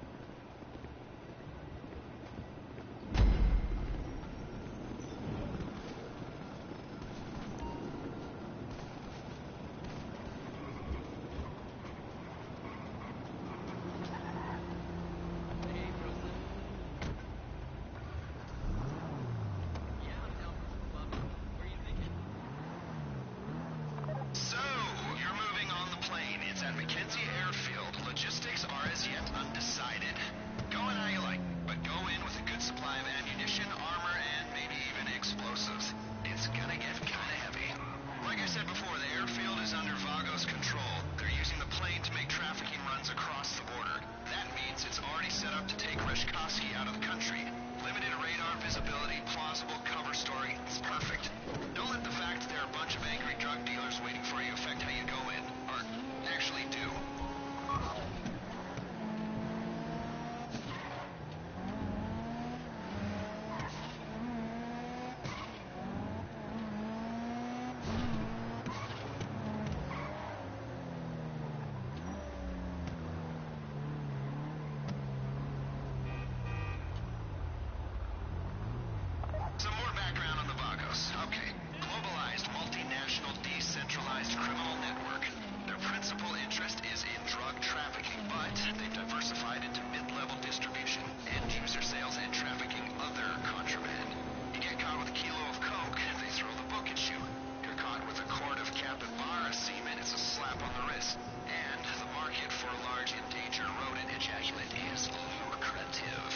Some more background on the Vagos. Okay. Globalized, multinational, decentralized criminal network. Their principal interest is in drug trafficking, but they've diversified into mid-level distribution, end-user sales, and trafficking other contraband. You get caught with a kilo of coke, they throw the book at you. You're caught with a quart of capybara semen, it's a slap on the wrist. And the market for large endangered rodent ejaculate is lucrative.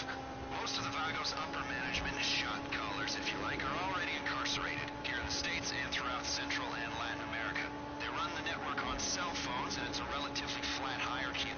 Most of the Vagos upper management, shot callers if you like, are already incarcerated here in the States and throughout Central and Latin America. They run the network on cell phones and it's a relatively flat hierarchy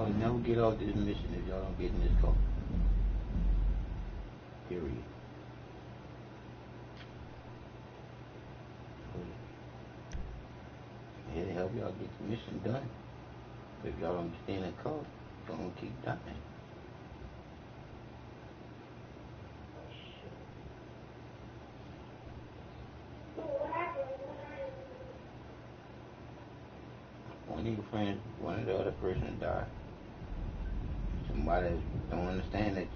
Y'all will never get off this mission if y'all don't get in this car. Period. Here to help y'all get the mission done. But if y'all don't stay in the car, y'all gonna keep dying. One of your friends, one of the other person died. Somebody don't understand that.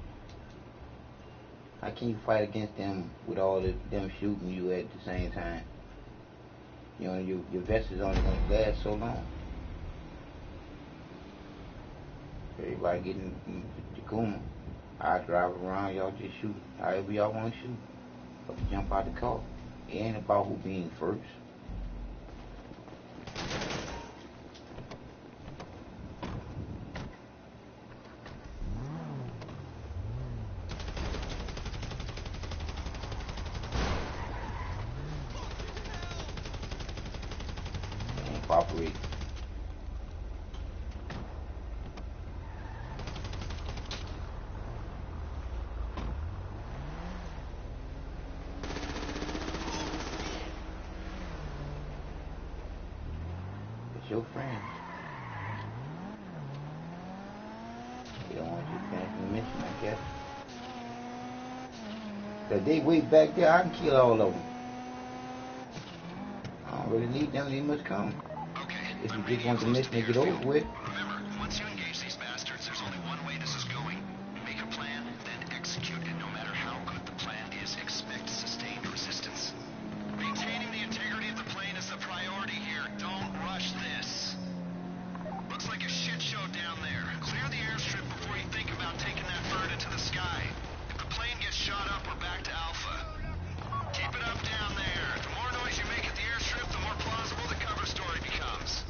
How can you fight against them with all of them shooting you at the same time? You know, your vest is only going to last so long. Everybody getting Tacoma. I drive around, y'all just shoot. However y'all want to shoot. But jump out the car. It ain't about who being first. Operate. It's your friend. They don't want you to finish the mission, I guess. Cause they way back there, I can kill all of them. I don't really need them, they must come. If you just want the mission to get over with. Remember, once you engage these bastards, there's only one way this is going. Make a plan, then execute it. No matter how good the plan is, expect sustained resistance. Maintaining the integrity of the plane is the priority here. Don't rush this. Looks like a shit show down there. Clear the airstrip before you think about taking that bird into the sky. If the plane gets shot up, we're back to Alpha. Keep it up down there. The more noise you make at the airstrip, the more plausible the cover story becomes.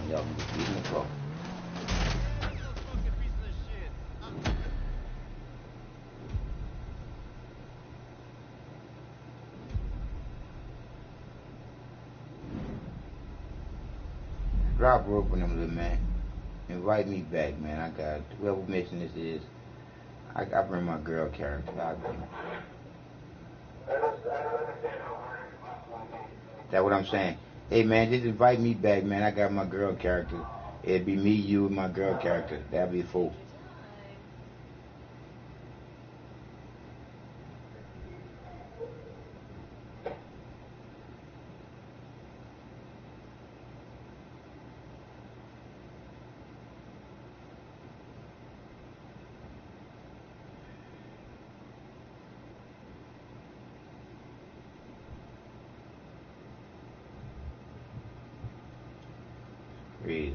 Y'all can just get in the car. Drop rope on them, little man. Invite me back, man. I got whoever mission this is. I bring my girl character. I bring her. That's what I'm saying. Hey, man, just invite me back, man. I got my girl character. It'd be me, you, and my girl character. That'd be full. Praise.